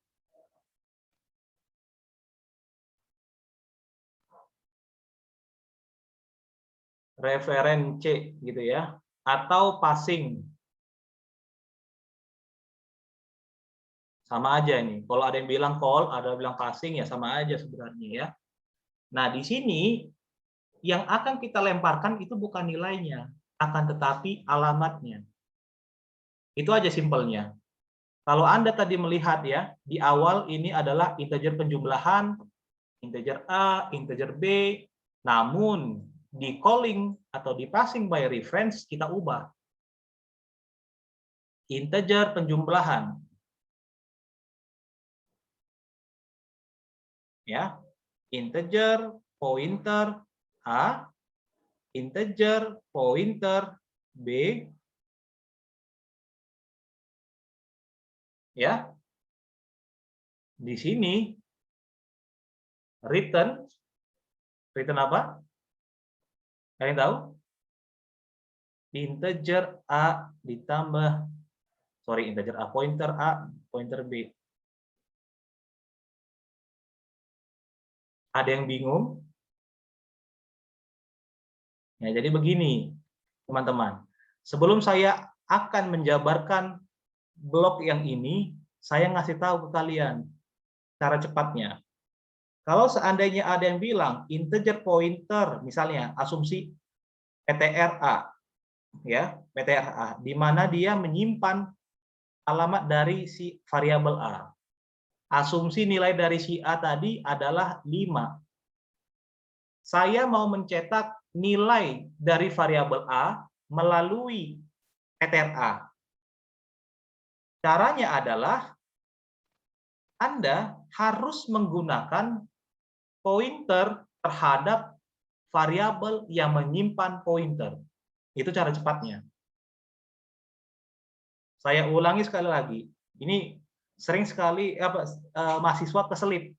Reference gitu ya, atau passing. Sama aja ini. Kalau ada yang bilang call, ada yang bilang passing ya sama aja sebenarnya ya. Nah, di sini yang akan kita lemparkan itu bukan nilainya, akan tetapi alamatnya. Itu aja simpelnya. Kalau Anda tadi melihat ya, di awal ini adalah integer penjumlahan, integer A, integer B, namun di calling atau di passing by reference kita ubah. Integer penjumlahan. Ya. Integer pointer A, integer pointer B, ya. Di sini return apa? Ada yang tahu? Integer A ditambah, integer A, pointer B. Ada yang bingung? Ya, jadi begini, teman-teman. Sebelum saya akan menjabarkan blok yang ini, saya ngasih tahu ke kalian cara cepatnya. Kalau seandainya ada yang bilang integer pointer, misalnya asumsi PTRA, ya PTRA, di mana dia menyimpan alamat dari si variabel A. Asumsi nilai dari si A tadi adalah 5. Saya mau mencetak nilai dari variabel A melalui PTRA. Caranya adalah Anda harus menggunakan pointer terhadap variabel yang menyimpan pointer. Itu cara cepatnya. Saya ulangi sekali lagi. Ini sering sekali mahasiswa keselip,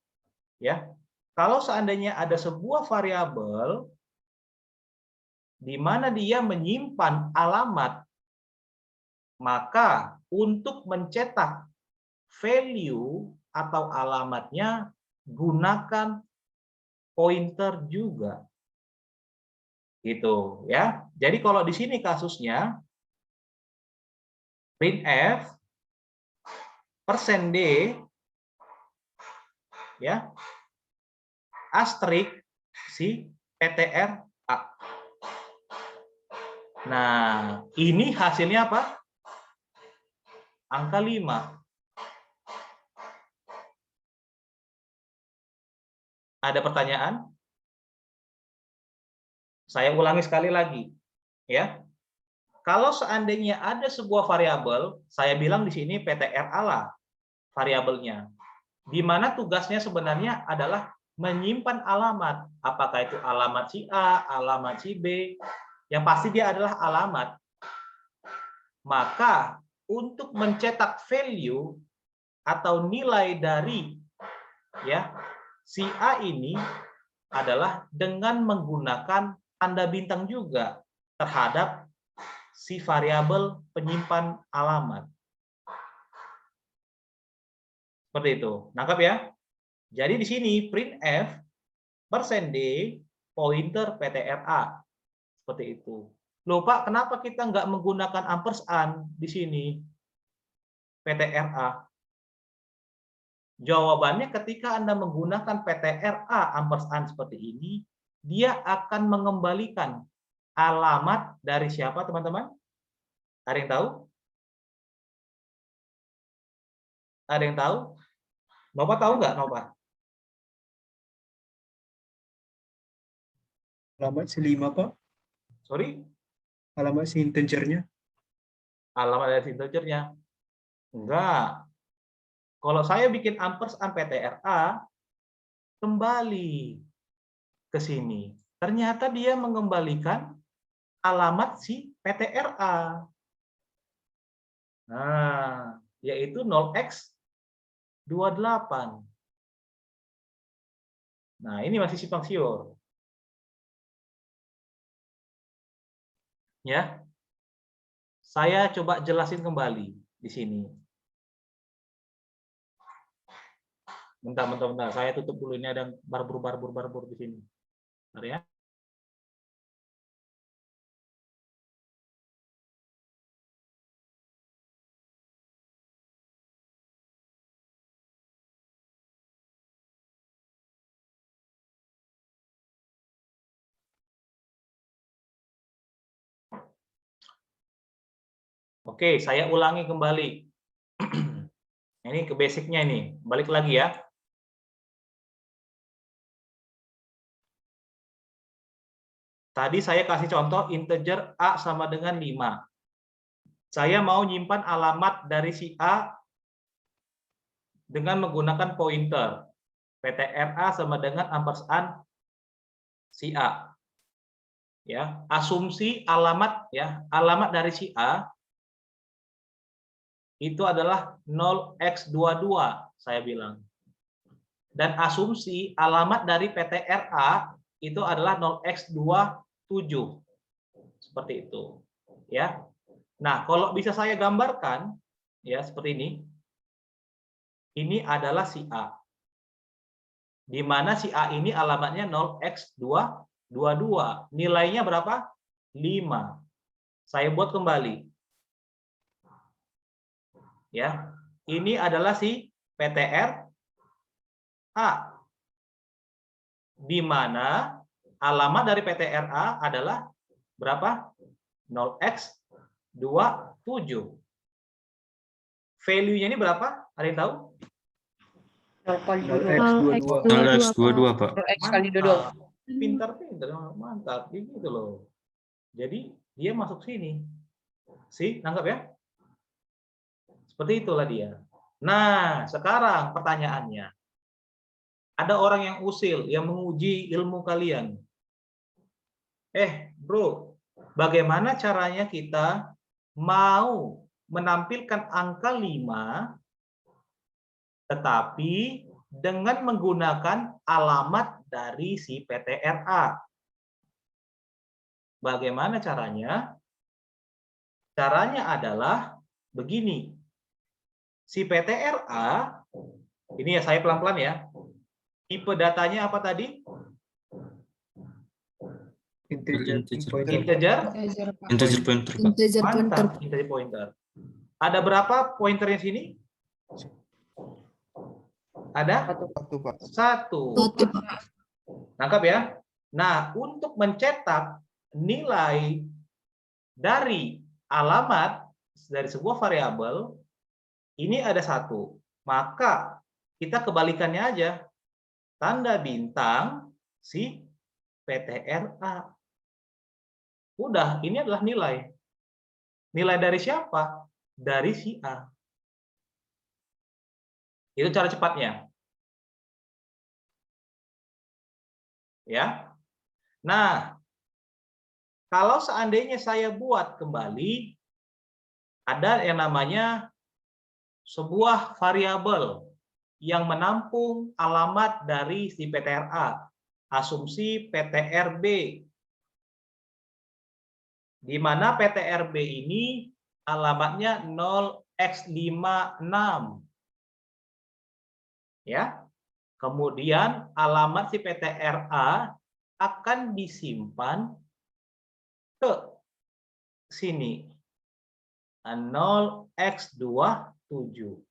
ya. Kalau seandainya ada sebuah variabel di mana dia menyimpan alamat, maka untuk mencetak value atau alamatnya gunakan pointer juga. Gitu ya. Jadi kalau di sini kasusnya printf %d ya asterisk si PTRA. Nah, ini hasilnya apa? Angka 5. Ada pertanyaan? Saya ulangi sekali lagi, ya. Kalau seandainya ada sebuah variabel, saya bilang di sini PTRA lah variabelnya, di mana tugasnya sebenarnya adalah menyimpan alamat. Apakah itu alamat si A, alamat si B, yang pasti dia adalah alamat. Maka untuk mencetak value atau nilai dari ya si A ini adalah dengan menggunakan tanda bintang juga terhadap si variabel penyimpan alamat. Seperti itu. Nangkap ya? Jadi di sini printf %d pointer PTRA. Seperti itu. Loh Pak, kenapa kita nggak menggunakan ampersand di sini? PTRA. Jawabannya ketika Anda menggunakan PTRA ampersand seperti ini, dia akan mengembalikan alamat dari siapa, teman-teman? Ada yang tahu? Ada yang tahu? Nova tahu nggak, Nova? Alamat si 5, Pak. Sorry? Alamat si integernya. Alamat dari integernya? Enggak. Kalau saya bikin ampersand PTRA, kembali ke sini. Ternyata dia mengembalikan alamat si PTRA. Nah, yaitu 0x28. Nah, ini masih simpang siur. Ya. Saya coba jelasin kembali di sini. Bentar. Saya tutup dulu, ini ada barbur di sini. Bentar ya. Oke, saya ulangi kembali. Ini ke basicnya ini. Balik lagi ya. Tadi saya kasih contoh integer A sama dengan 5. Saya mau nyimpan alamat dari si A dengan menggunakan pointer. PTRA sama dengan ampersand si A. Ya, asumsi alamat ya, alamat dari si A itu adalah 0x22, saya bilang. Dan asumsi alamat dari PTRA itu adalah 0x27. Seperti itu. Ya. Nah, kalau bisa saya gambarkan ya seperti ini. Ini adalah si A. Di mana si A ini alamatnya 0x222. Nilainya berapa? 5. Saya buat kembali. Ya. Ini adalah si PTR A. Di mana alamat dari PTRA adalah berapa? 0x27. Value-nya ini berapa? Ada yang tahu? 0x22. 0x22, Pak. Mantap. Pintar-pintar, mantap. Gitu loh. Jadi dia masuk sini. Nangkap ya? Seperti itulah dia. Nah, sekarang pertanyaannya. Ada orang yang usil, yang menguji ilmu kalian. Bro, bagaimana caranya kita mau menampilkan angka 5, tetapi dengan menggunakan alamat dari si PTRA? Bagaimana caranya? Caranya adalah begini. Si PTRA, ini ya saya pelan-pelan ya. Tipe datanya apa tadi? Integer Integer Pointer, Pak. Mantap, integer pointer. Ada berapa pointernya sini? Ada? 1, Pak. 1. Nangkap ya? Nah, untuk mencetak nilai dari alamat dari sebuah variabel, ini ada 1. Maka kita kebalikannya aja. Tanda bintang si PTRA. Udah, ini adalah nilai. Nilai dari siapa? Dari si A. Itu cara cepatnya. Ya. Nah, kalau seandainya saya buat kembali, ada yang namanya sebuah variabel yang menampung alamat dari si PTRA. Asumsi PTRB. Di mana PTRB ini alamatnya 0x56. Ya. Kemudian alamat si PTRA akan disimpan ke sini. 0x27.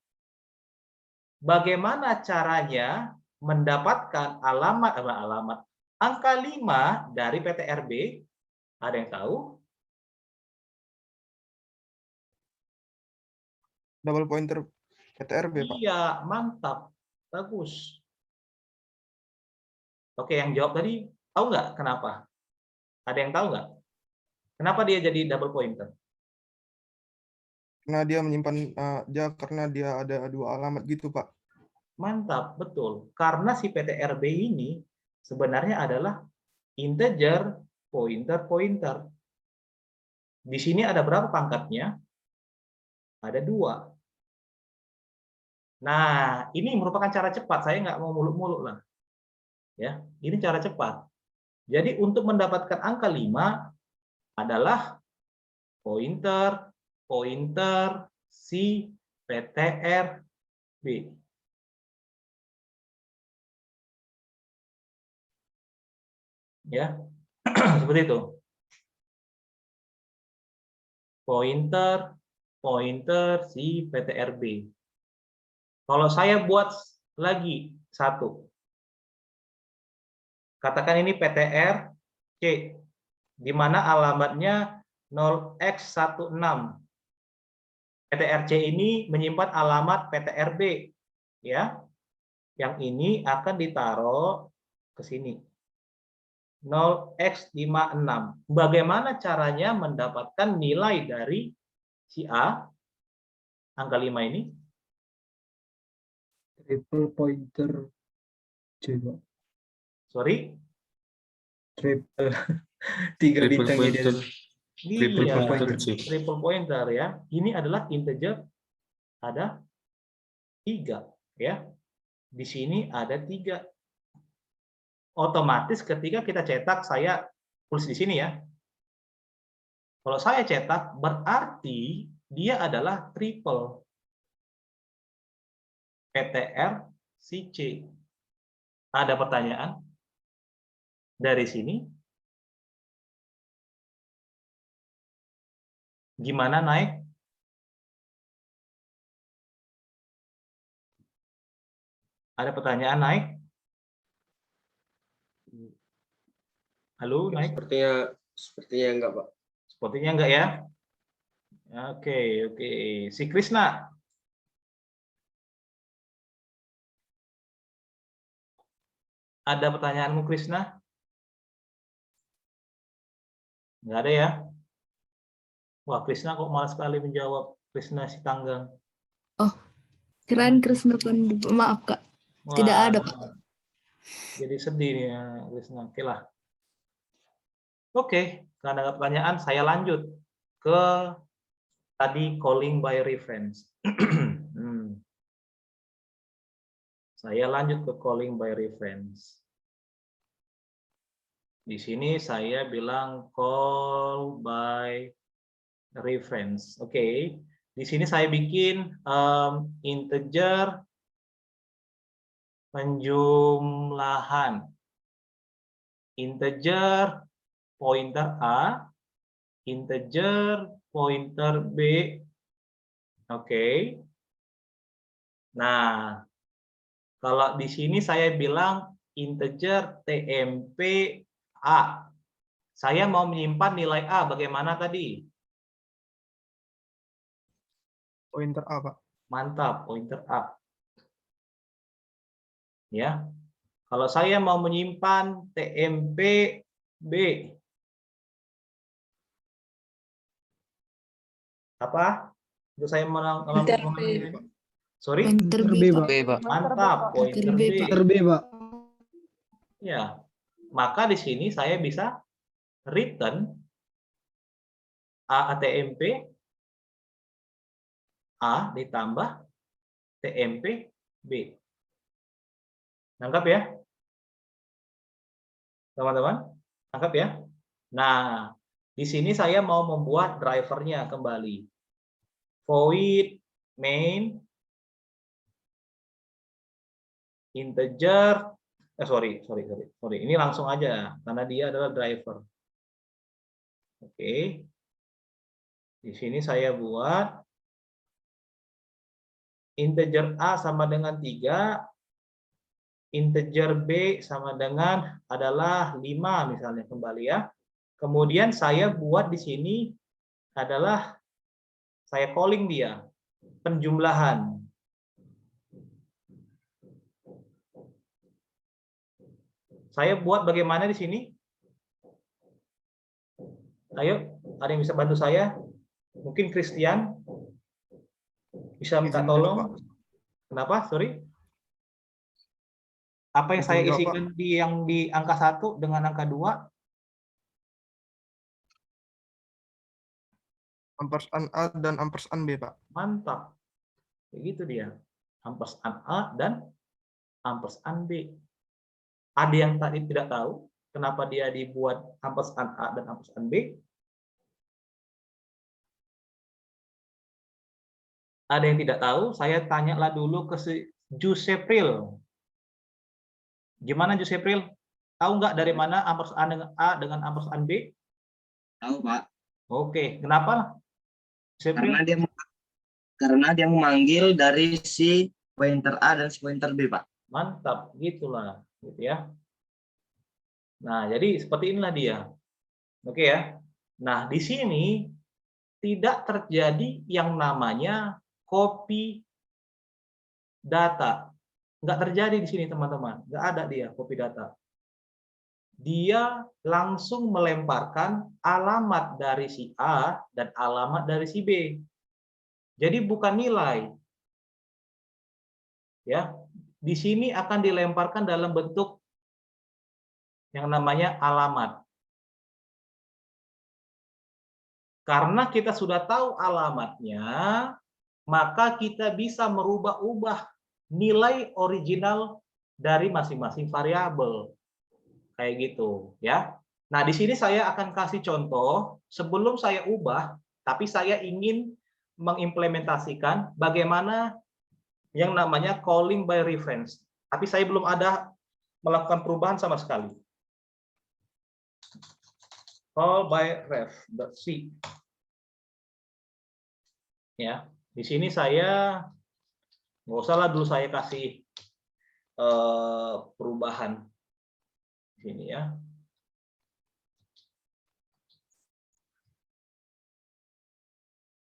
Bagaimana caranya mendapatkan alamat angka 5 dari PTRB? Ada yang tahu? Double pointer PTRB, Pak. Iya, mantap. Bagus. Oke, yang jawab tadi tahu nggak kenapa? Ada yang tahu nggak? Kenapa dia jadi double pointer? Karena dia menyimpan karena dia ada 2 alamat gitu, Pak. Mantap, betul. Karena si PTRB ini sebenarnya adalah integer pointer. Di sini ada berapa pangkatnya? Ada 2. Nah, ini merupakan cara cepat. Saya nggak mau muluk-muluk lah. Ya, ini cara cepat. Jadi untuk mendapatkan angka 5 adalah pointer si PTRB. Ya, seperti itu. Pointer si PTRB. Kalau saya buat lagi 1. Katakan ini PTRC, di mana alamatnya 0x16. PTRC ini menyimpan alamat PTRB, ya. Yang ini akan ditaruh ke sini. 0x56. Bagaimana caranya mendapatkan nilai dari si A, angka 5 ini? triple pointer coba. Sorry? Triple 3 bintang ini. Iya, pointer. triple pointer ya. Ini adalah integer, ada 3 ya. Di sini ada 3. Otomatis ketika kita cetak, saya tulis di sini ya. Kalau saya cetak, berarti dia adalah triple PTR si C. Ada pertanyaan dari sini? Gimana naik? Ada pertanyaan naik? Halo, naik? Sepertinya enggak, Pak. Sepertinya enggak ya? Oke. Si Krisna. Ada pertanyaanmu, Krisna? Enggak ada ya? Wah, Krisna kok malas sekali menjawab. Krisna si Tanggang. Keren Krisna Pandu. Maaf Kak. Tidak Wah, ada, Pak. jadi sedih nih ya, Krisna. Oke lah. Oke, karena ada pertanyaan, saya lanjut ke tadi calling by reference. Saya lanjut ke calling by reference. Di sini saya bilang call by reference. Oke. Di sini saya bikin integer penjumlahan. Integer pointer A, integer pointer B. Oke. Nah, kalau di sini saya bilang integer TMP A. Saya mau menyimpan nilai A, bagaimana tadi? Pointer A, Pak. Mantap, pointer A. Ya. Kalau saya mau menyimpan TMP B. Apa? Itu saya sorry? Pointer B, Pak. Mantap, pointer B, B. Pak. B, Pak. Ya. Maka di sini saya bisa return TMP A ditambah TMP B. Nangkap ya? Teman-teman? Nangkap ya? Nah, di sini saya mau membuat drivernya kembali. Void main integer sorry. Ini langsung aja karena dia adalah driver. Oke. Di sini saya buat integer A sama dengan 3, integer B sama dengan adalah 5 misalnya kembali ya. Kemudian saya buat di sini adalah saya calling dia penjumlahan. Saya buat bagaimana di sini? Ayo, ada yang bisa bantu saya? Mungkin Christian bisa minta Izin dulu, tolong. Pak. Kenapa? Sorry. Apa yang Izin saya jawab, isikan di angka 1 dengan angka 2? Ampersand A dan ampersand B, Pak. Mantap. Begitu dia. Ampersand A dan ampersand B. Ada yang tadi tidak tahu kenapa dia dibuat ampersand A dan ampersand B? Ada yang tidak tahu? Saya tanyalah dulu ke si Jusepril. Gimana Jusepril? Tahu nggak dari mana ampersand dengan A dengan ampersand B? Tahu, Pak. Oke, kenapa? Jusepril? Karena dia memanggil dari si pointer A dan si pointer B, Pak. Mantap, gitulah, gitu ya. Nah, jadi seperti inilah dia. Oke ya. Nah, di sini tidak terjadi yang namanya copy data. Nggak terjadi di sini, teman-teman. Nggak ada dia copy data. Dia langsung melemparkan alamat dari si A dan alamat dari si B. Jadi bukan nilai. Ya, di sini akan dilemparkan dalam bentuk yang namanya alamat. Karena kita sudah tahu alamatnya, maka kita bisa merubah-ubah nilai original dari masing-masing variabel. Kayak gitu, ya. Nah, di sini saya akan kasih contoh sebelum saya ubah, tapi saya ingin mengimplementasikan bagaimana yang namanya calling by reference. Tapi saya belum ada melakukan perubahan sama sekali. Call by ref.c. Ya, di sini saya nggak usah lah dulu saya kasih perubahan sini ya.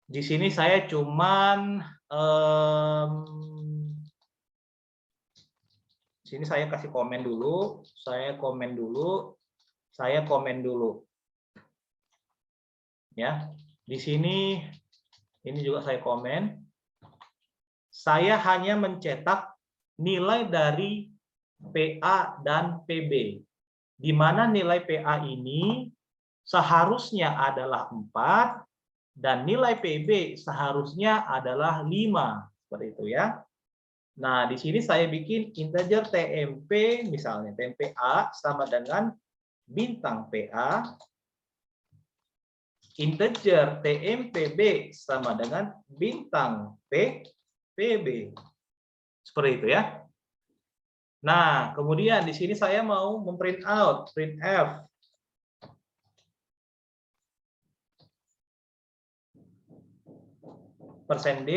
Di sini saya cuman sini saya kasih komen dulu, saya komen dulu. Ya, di sini ini juga saya komen. Saya hanya mencetak nilai dari PA dan PB. Di mana nilai PA ini seharusnya adalah 4 dan nilai PB seharusnya adalah 5. Seperti itu ya. Nah, di sini saya bikin integer TMP, misalnya TMP A sama dengan bintang PA, integer TMPB sama dengan bintang PB. Seperti itu ya. Nah, kemudian di sini saya mau memprint out, printf. %D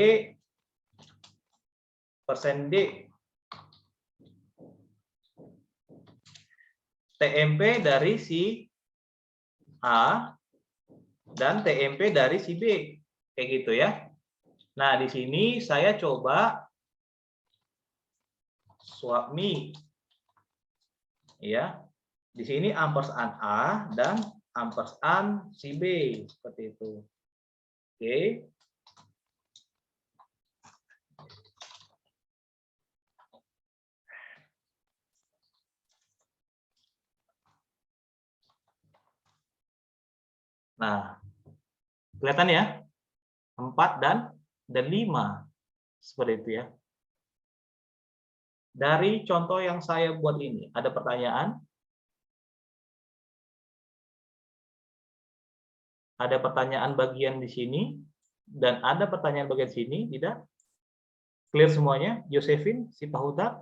TMP dari si A dan TMP dari si B. Kayak gitu ya. Nah, di sini saya coba swap me. Ya. Di sini ampersand A dan ampersand si B seperti itu. Oke. Nah, kelihatan ya? 4 dan 5. Seperti itu ya. Dari contoh yang saya buat ini, ada pertanyaan? Ada pertanyaan bagian di sini dan ada pertanyaan bagian sini, tidak? Clear semuanya? Josephine, si Pahuta?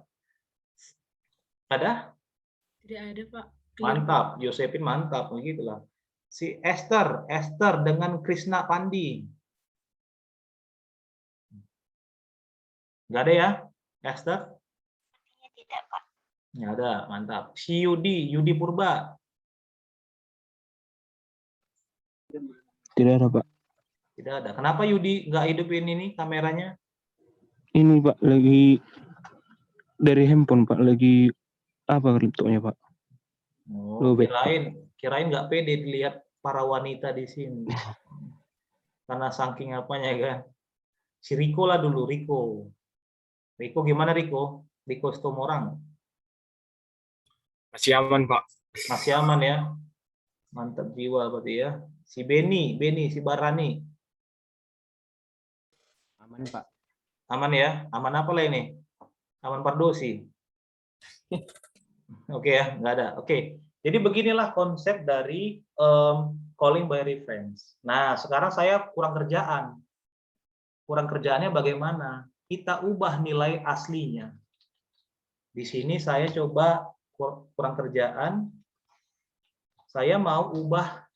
Ada? Tidak ada, Pak. Mantap, Josephine mantap, begitulah. Si Esther dengan Krishna Pandi. Nggak ada ya, Esther? Tidak, Pak. Nggak ada, mantap. Si Yudi Purba. Tidak ada, Pak. Tidak ada. Kenapa Yudi nggak hidupin ini kameranya? Ini, Pak, lagi dari handphone, Pak. Lagi apa laptopnya, Pak? Oh, kirain nggak pede dilihat para wanita di sini. Karena saking apanya kan. Si Riko lah dulu, Riko. Riko gimana Riko? Riko Stomorang. Masih aman, Pak. Masih aman ya. Mantap jiwa berarti ya. Si Beni, si Barani. Aman, Pak. Aman ya? Aman apa lah ini? Aman Pardosi. Oke ya, nggak ada. Oke. Jadi beginilah konsep dari calling by reference. Nah, sekarang saya kurang kerjaan. Kurang kerjaannya bagaimana? Kita ubah nilai aslinya. Di sini saya coba kurang kerjaan. Saya mau ubah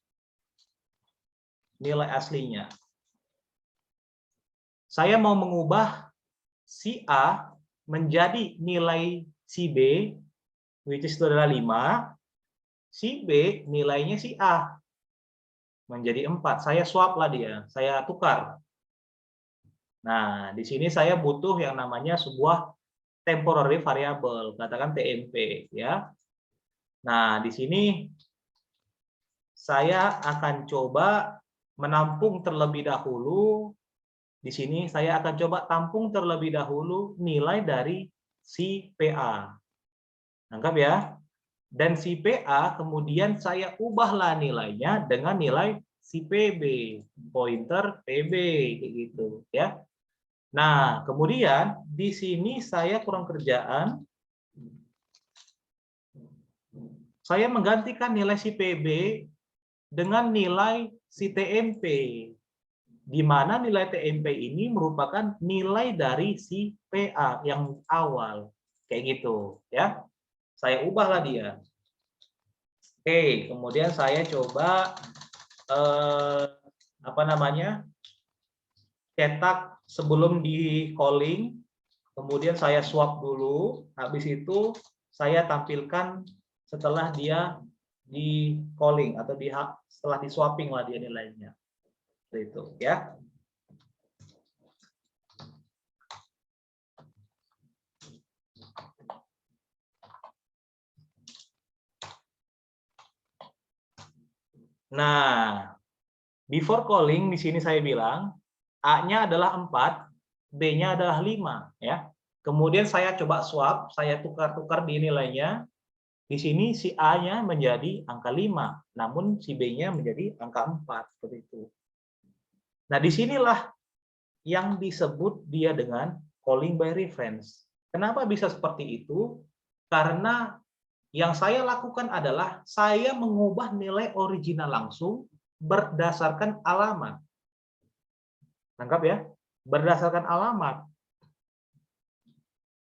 nilai aslinya. Saya mau mengubah si A menjadi nilai si B, which is adalah 5. Si B nilainya si A menjadi 4. Saya swap lah dia, saya tukar. Nah, di sini saya butuh yang namanya sebuah temporary variable, katakan TMP ya. Nah, di sini saya akan coba menampung terlebih dahulu. Di sini saya akan coba tampung terlebih dahulu nilai dari si PA. Nangkap ya? Dan si PA kemudian saya ubahlah nilainya dengan nilai si PB, pointer PB kayak gitu ya. Nah, kemudian di sini saya kurang kerjaan. saya menggantikan nilai si PB dengan nilai si TMP, di mana nilai TMP ini merupakan nilai dari si PA yang awal, kayak gitu ya. Saya ubahlah dia. Oke, kemudian saya coba cetak sebelum di calling, kemudian saya swap dulu, habis itu saya tampilkan setelah dia di calling atau setelah di swapping lah dia nilainya. Seperti itu ya. Nah, before calling di sini saya bilang A-nya adalah 4, B-nya adalah 5 ya. Kemudian saya coba swap, saya tukar-tukar di nilainya. Di sini si A-nya menjadi angka 5, namun si B-nya menjadi angka 4 seperti itu. Nah, disinilah yang disebut dia dengan calling by reference. Kenapa bisa seperti itu? Karena yang saya lakukan adalah saya mengubah nilai original langsung berdasarkan alamat. Tangkap ya? Berdasarkan alamat.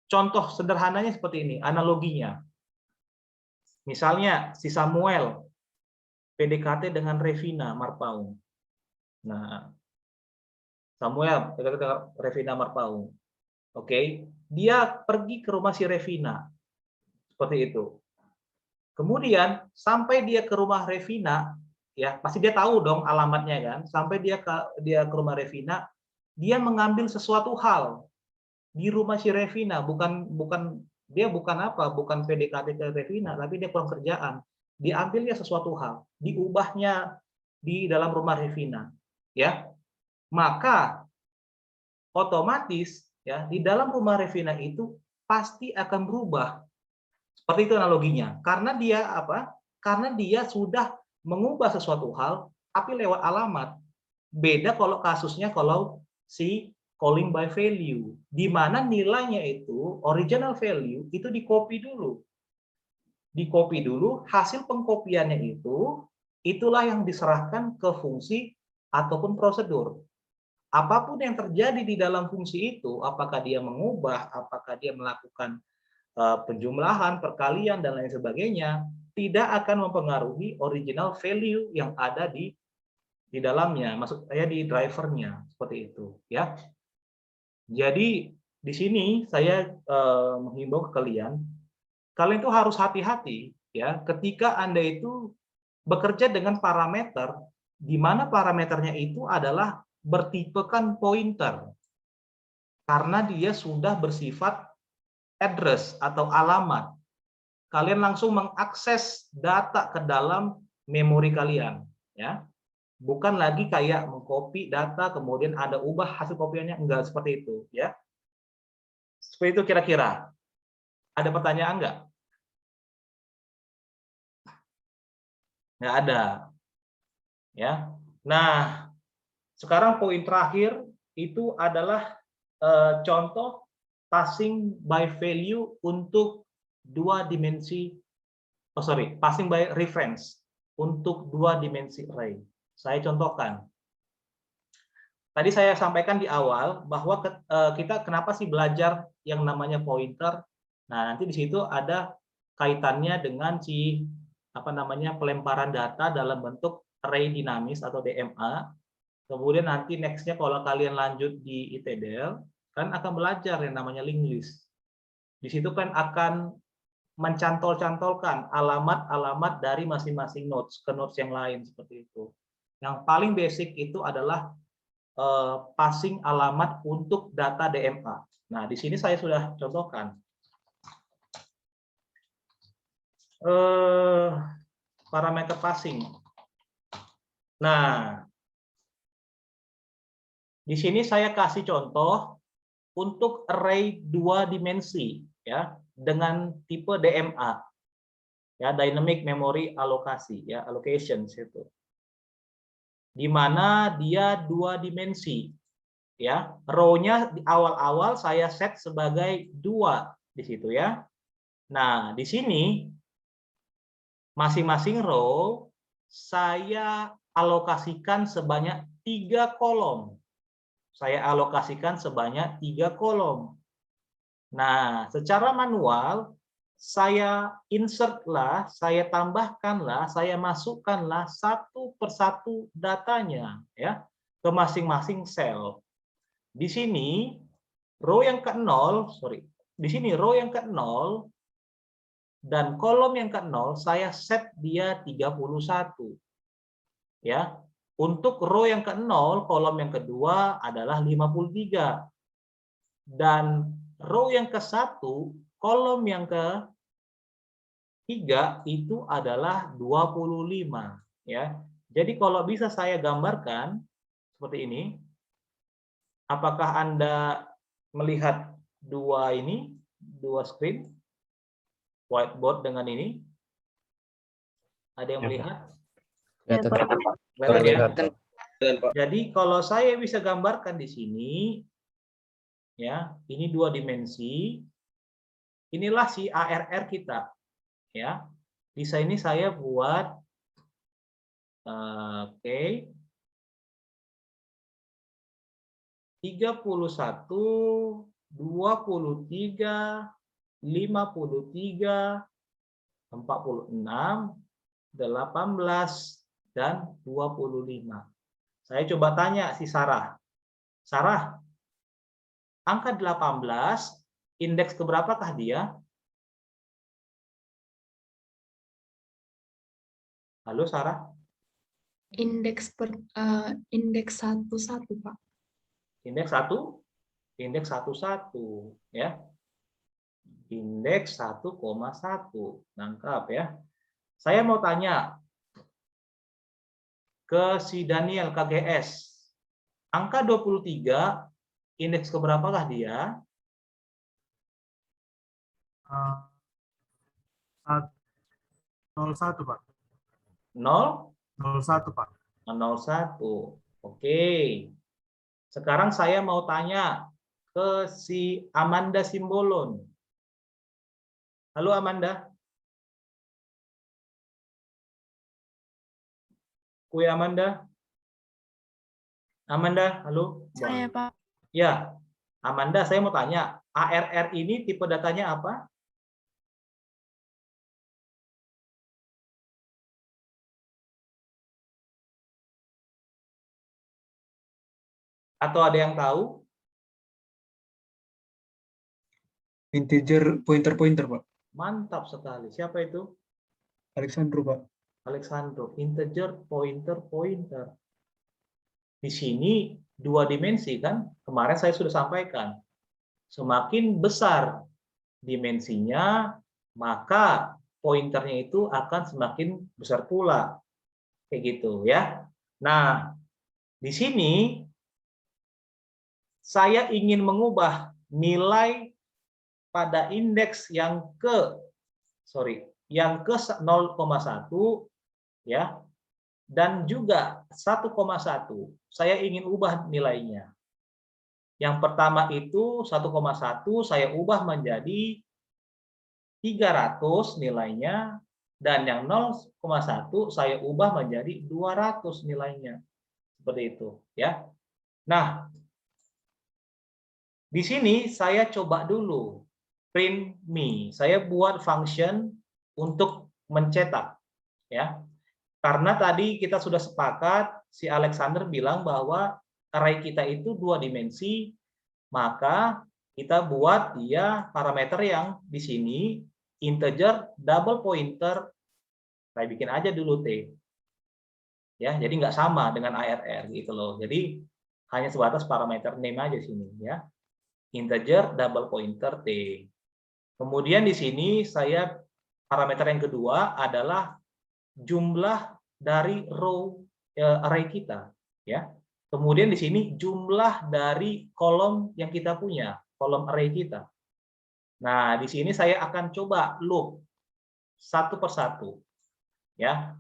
Contoh sederhananya seperti ini, analoginya. Misalnya si Samuel PDKT dengan Revina Marpaung. Nah, Samuel PDKT dengan Revina Marpaung. Oke, dia pergi ke rumah si Revina. Seperti itu. Kemudian sampai dia ke rumah Revina, ya pasti dia tahu dong alamatnya kan. Sampai dia ke rumah Revina, dia mengambil sesuatu hal di rumah si Revina, bukan PDKT ke Revina, tapi dia pulang kerjaan. Diambilnya sesuatu hal, diubahnya di dalam rumah Revina, ya. Maka otomatis ya di dalam rumah Revina itu pasti akan berubah. Seperti itu analoginya. Karena dia apa? Karena dia sudah mengubah sesuatu hal tapi lewat alamat. Beda kalau kasusnya kalau si calling by value, di mana nilainya itu original value itu di-copy dulu. Di-copy dulu, hasil pengkopiannya itu itulah yang diserahkan ke fungsi ataupun prosedur. Apapun yang terjadi di dalam fungsi itu, apakah dia mengubah, apakah dia melakukan penjumlahan, perkalian, dan lain sebagainya, tidak akan mempengaruhi original value yang ada di dalamnya, maksud saya di drivernya, seperti itu ya. Jadi di sini saya menghimbau ke kalian itu harus hati-hati ya ketika Anda itu bekerja dengan parameter di mana parameternya itu adalah bertipekan pointer karena dia sudah bersifat address atau alamat. Kalian langsung mengakses data ke dalam memori kalian ya. Bukan lagi kayak mengcopy data kemudian Anda ubah hasil kopiannya, enggak seperti itu ya. Seperti itu kira-kira. Ada pertanyaan enggak? Enggak ada. Ya. Nah, sekarang poin terakhir itu adalah contoh passing by value untuk passing by reference untuk 2 dimensi array. Saya contohkan. Tadi saya sampaikan di awal bahwa kita kenapa sih belajar yang namanya pointer. Nah, nanti di situ ada kaitannya dengan pelemparan data dalam bentuk array dinamis atau DMA. Kemudian nanti next-nya kalau kalian lanjut di ITDL, kan akan belajar yang namanya linked list. Di situ kan akan mencantol-cantolkan alamat-alamat dari masing-masing nodes ke nodes yang lain seperti itu. Yang paling basic itu adalah passing alamat untuk data DMA. Nah, di sini saya sudah contohkan. Parameter passing. Nah, di sini saya kasih contoh untuk array 2 dimensi ya dengan tipe DMA. Ya, dynamic memory allocation itu. Di mana dia 2 dimensi. Ya, row-nya di awal-awal saya set sebagai 2 di situ ya. Nah, di sini masing-masing row saya alokasikan sebanyak 3 kolom. Saya alokasikan sebanyak 3 kolom. Nah, secara manual saya insert-lah, saya tambahkanlah, saya masukkanlah satu persatu datanya ya ke masing-masing sel. Di sini row yang ke-0, di sini row yang ke-0 dan kolom yang ke-0 saya set dia 31. Ya. Untuk row yang ke-0, kolom yang kedua adalah 53. Dan row yang ke-1, kolom yang ke-3 itu adalah 25 ya. Jadi kalau bisa saya gambarkan seperti ini. Apakah Anda melihat dua screen? Whiteboard dengan ini? Ada yang melihat? Kelihatan ya? Jadi kalau saya bisa gambarkan di sini ya, ini 2 dimensi. Inilah si ARR kita ya. Di sini saya buat oke. 31, 23, 53, 46, 18, dan 25. Saya coba tanya si Sarah. Sarah, angka 18, indeks keberapakah dia? Halo Sarah? Indeks 11, Pak. Indeks 1? Indeks 11 ya. Indeks 1,1. Nangkap ya. Saya mau tanya ke si Daniel KGS. Angka 23, indeks keberapakah dia? 01, Pak. 0? 01, Pak. 01. Oke. Sekarang saya mau tanya ke si Amanda Simbolon. Halo Amanda. Kue Amanda. Amanda, halo. Saya, Pak. Ya, Amanda, saya mau tanya, ARR ini tipe datanya apa? Atau ada yang tahu? Integer pointer-pointer, Pak. Mantap sekali. Siapa itu? Alexandro, Pak. Alexandro. Integer pointer-pointer. Di sini 2 dimensi kan? Kemarin saya sudah sampaikan. Semakin besar dimensinya, maka pointernya itu akan semakin besar pula. Kayak gitu ya. Nah, di sini saya ingin mengubah nilai pada indeks yang ke 0,1 ya, dan juga 1,1. Saya ingin ubah nilainya. Yang pertama itu 1,1 saya ubah menjadi 300 nilainya, dan yang 0,1 saya ubah menjadi 200 nilainya. Seperti itu ya. Nah, di sini saya coba dulu print me. Saya buat function untuk mencetak ya. Karena tadi kita sudah sepakat, si Alexander bilang bahwa array kita itu 2 dimensi, maka kita buat dia parameter yang di sini integer double pointer. Saya bikin aja dulu T. Ya, jadi nggak sama dengan ARR gitu loh. Jadi hanya sebatas parameter name aja sini ya. Integer double pointer T. Kemudian di sini saya parameter yang kedua adalah jumlah dari row array kita ya. Kemudian di sini jumlah dari kolom yang kita punya, kolom array kita. Nah, di sini saya akan coba loop satu persatu ya.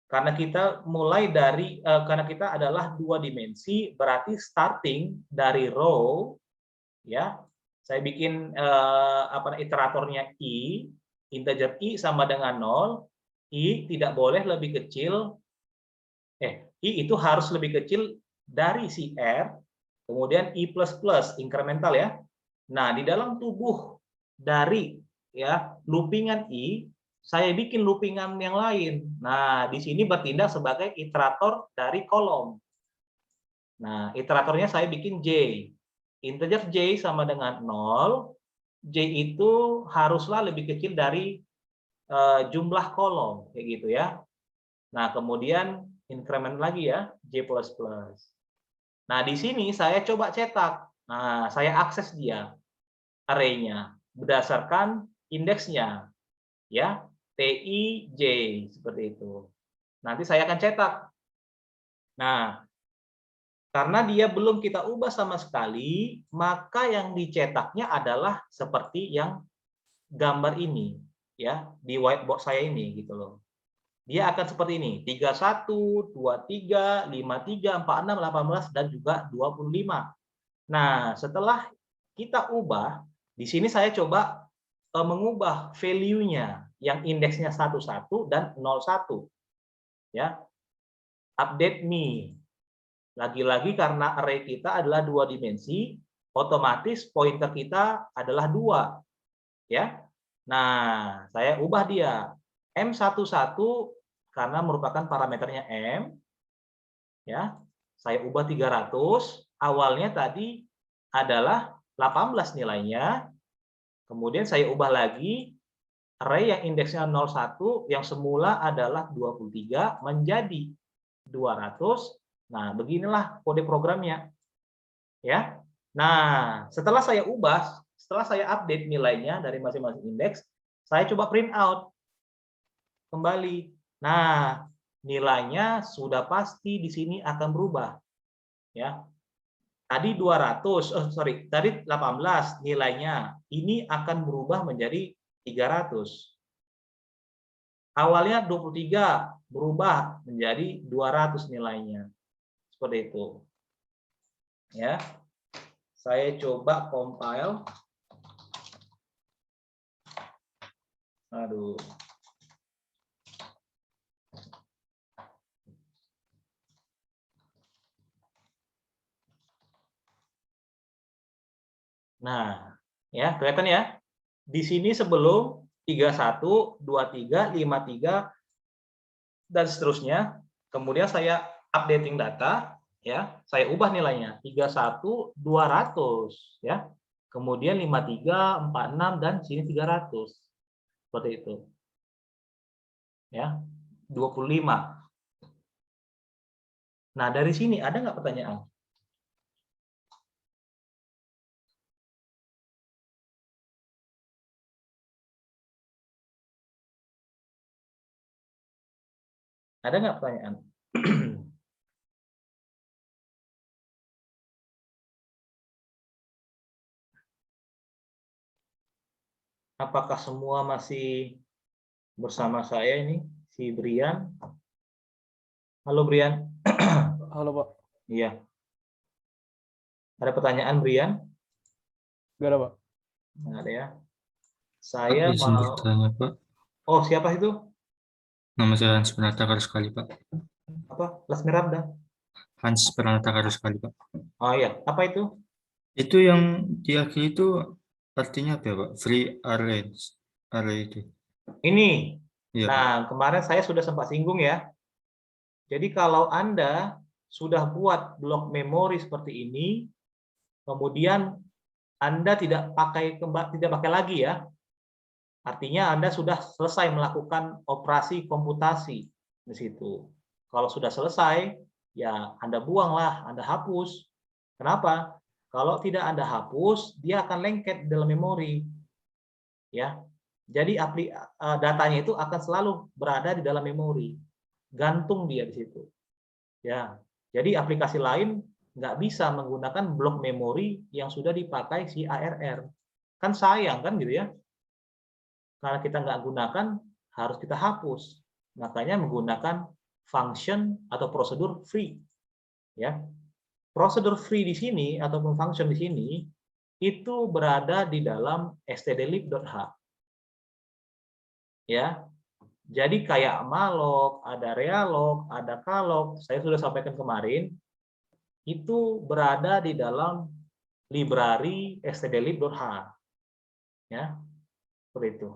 Karena kita mulai dari karena kita adalah 2 dimensi, berarti starting dari row ya. Saya bikin iteratornya i, integer i sama dengan 0, I tidak boleh lebih kecil, I itu harus lebih kecil dari si R, kemudian I++, incremental ya. Nah, di dalam tubuh dari ya loopingan I, saya bikin loopingan yang lain. Nah, di sini bertindak sebagai iterator dari kolom. Nah, iteratornya saya bikin J. Integer J sama dengan 0. J itu haruslah lebih kecil dari jumlah kolom, kayak gitu ya. Nah, kemudian increment lagi ya, J++. Nah, di sini saya coba cetak. Nah, saya akses dia, array-nya, berdasarkan indeksnya. Ya, TIJ, seperti itu. Nanti saya akan cetak. Nah, karena dia belum kita ubah sama sekali, maka yang dicetaknya adalah seperti yang gambar ini, ya, di whiteboard saya ini gitu loh. Dia akan seperti ini, 31, 23, 53, 46, 18 dan juga 25. Nah, setelah kita ubah, di sini saya coba mengubah value-nya yang indeksnya 11 dan 01. Ya. Update me. Lagi-lagi karena array kita adalah 2 dimensi, otomatis pointer kita adalah 2. Ya. Nah, saya ubah dia. M11 karena merupakan parameternya M. Ya. Saya ubah 300. Awalnya tadi adalah 18 nilainya. Kemudian saya ubah lagi array yang indeksnya 01 yang semula adalah 23 menjadi 200. Nah, beginilah kode programnya. Ya. Nah, setelah saya ubah, setelah saya update nilainya dari masing-masing indeks, saya coba print out kembali. Nah, nilainya sudah pasti di sini akan berubah. Ya. Tadi 18 nilainya, ini akan berubah menjadi 300. Awalnya 23 berubah menjadi 200 nilainya. Seperti itu. Ya. Saya coba compile. Aduh. Nah, ya, kelihatan ya. Di sini sebelum 31, 23, 53 dan seterusnya. Kemudian saya updating data, ya. Saya ubah nilainya 31 200 ya. Kemudian 53, 46 dan sini 300. Seperti itu. Ya. 25. Nah, dari sini ada nggak pertanyaan? Ada nggak pertanyaan? Apakah semua masih bersama saya ini? Si Brian. Halo Brian. Halo Pak. Iya. Ada pertanyaan Brian? Nggak ada Pak. Nggak ada ya. Saya Pak, izin mau. bertanya, Pak. Oh, siapa itu? Nama saya Hans Pranata Karuskali, Pak. Apa? Lasmirabda. Hans Pranata Karuskali, Pak. Oh iya, apa itu? Itu yang di akhir itu artinya apa ya, Pak? Free array itu. Ini. Iya, Pak. Nah, kemarin saya sudah sempat singgung ya. Jadi kalau Anda sudah buat blok memori seperti ini, kemudian Anda tidak pakai lagi ya. Artinya Anda sudah selesai melakukan operasi komputasi di situ. Kalau sudah selesai, ya Anda buanglah, Anda hapus. Kenapa? Kalau tidak Anda hapus, dia akan lengket dalam memori. Ya. Jadi datanya itu akan selalu berada di dalam memori. Gantung dia di situ. Ya. Jadi aplikasi lain nggak bisa menggunakan blok memori yang sudah dipakai si ARR. Kan sayang kan gitu ya. Karena kita nggak gunakan, harus kita hapus. Makanya menggunakan function atau prosedur free. Ya. Prosedur free di sini ataupun function di sini itu berada di dalam stdlib.h. Ya. Jadi kayak malloc, ada realog, ada calloc, saya sudah sampaikan kemarin, itu berada di dalam library stdlib.h. Ya, seperti itu.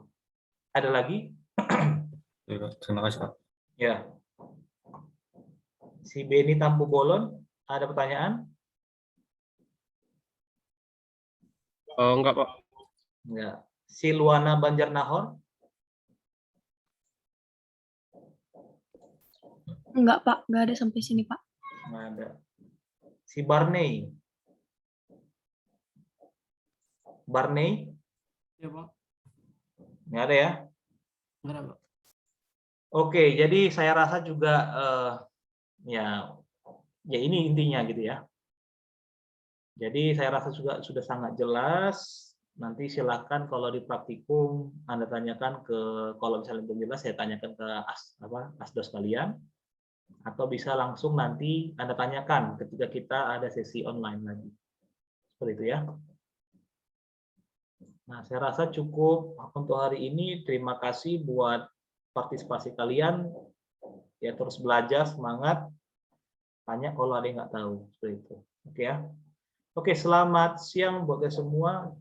Ada lagi? Terima kasih, Pak. Ya. Si Beni Tampu Bolon, ada pertanyaan? Enggak, Pak. Enggak. Si Luana Banjarnahor? Enggak, Pak. Enggak ada sampai sini, Pak. Nggak ada. Si Barney? Barney? Ya, Pak. Nggak ada ya? Enggak ada, Pak. Oke, jadi saya rasa juga ya ini intinya gitu ya. Jadi saya rasa juga sudah sangat jelas. Nanti silakan kalau di praktikum Anda tanyakan ke, kalau misalnya belum jelas saya tanyakan ke asdos kalian, atau bisa langsung nanti Anda tanyakan ketika kita ada sesi online lagi. Seperti itu ya. Nah, saya rasa cukup untuk hari ini. Terima kasih buat partisipasi kalian. Ya, terus belajar, semangat. Tanya kalau ada yang nggak tahu. Seperti itu. Oke ya. Oke, selamat siang buat kalian semua.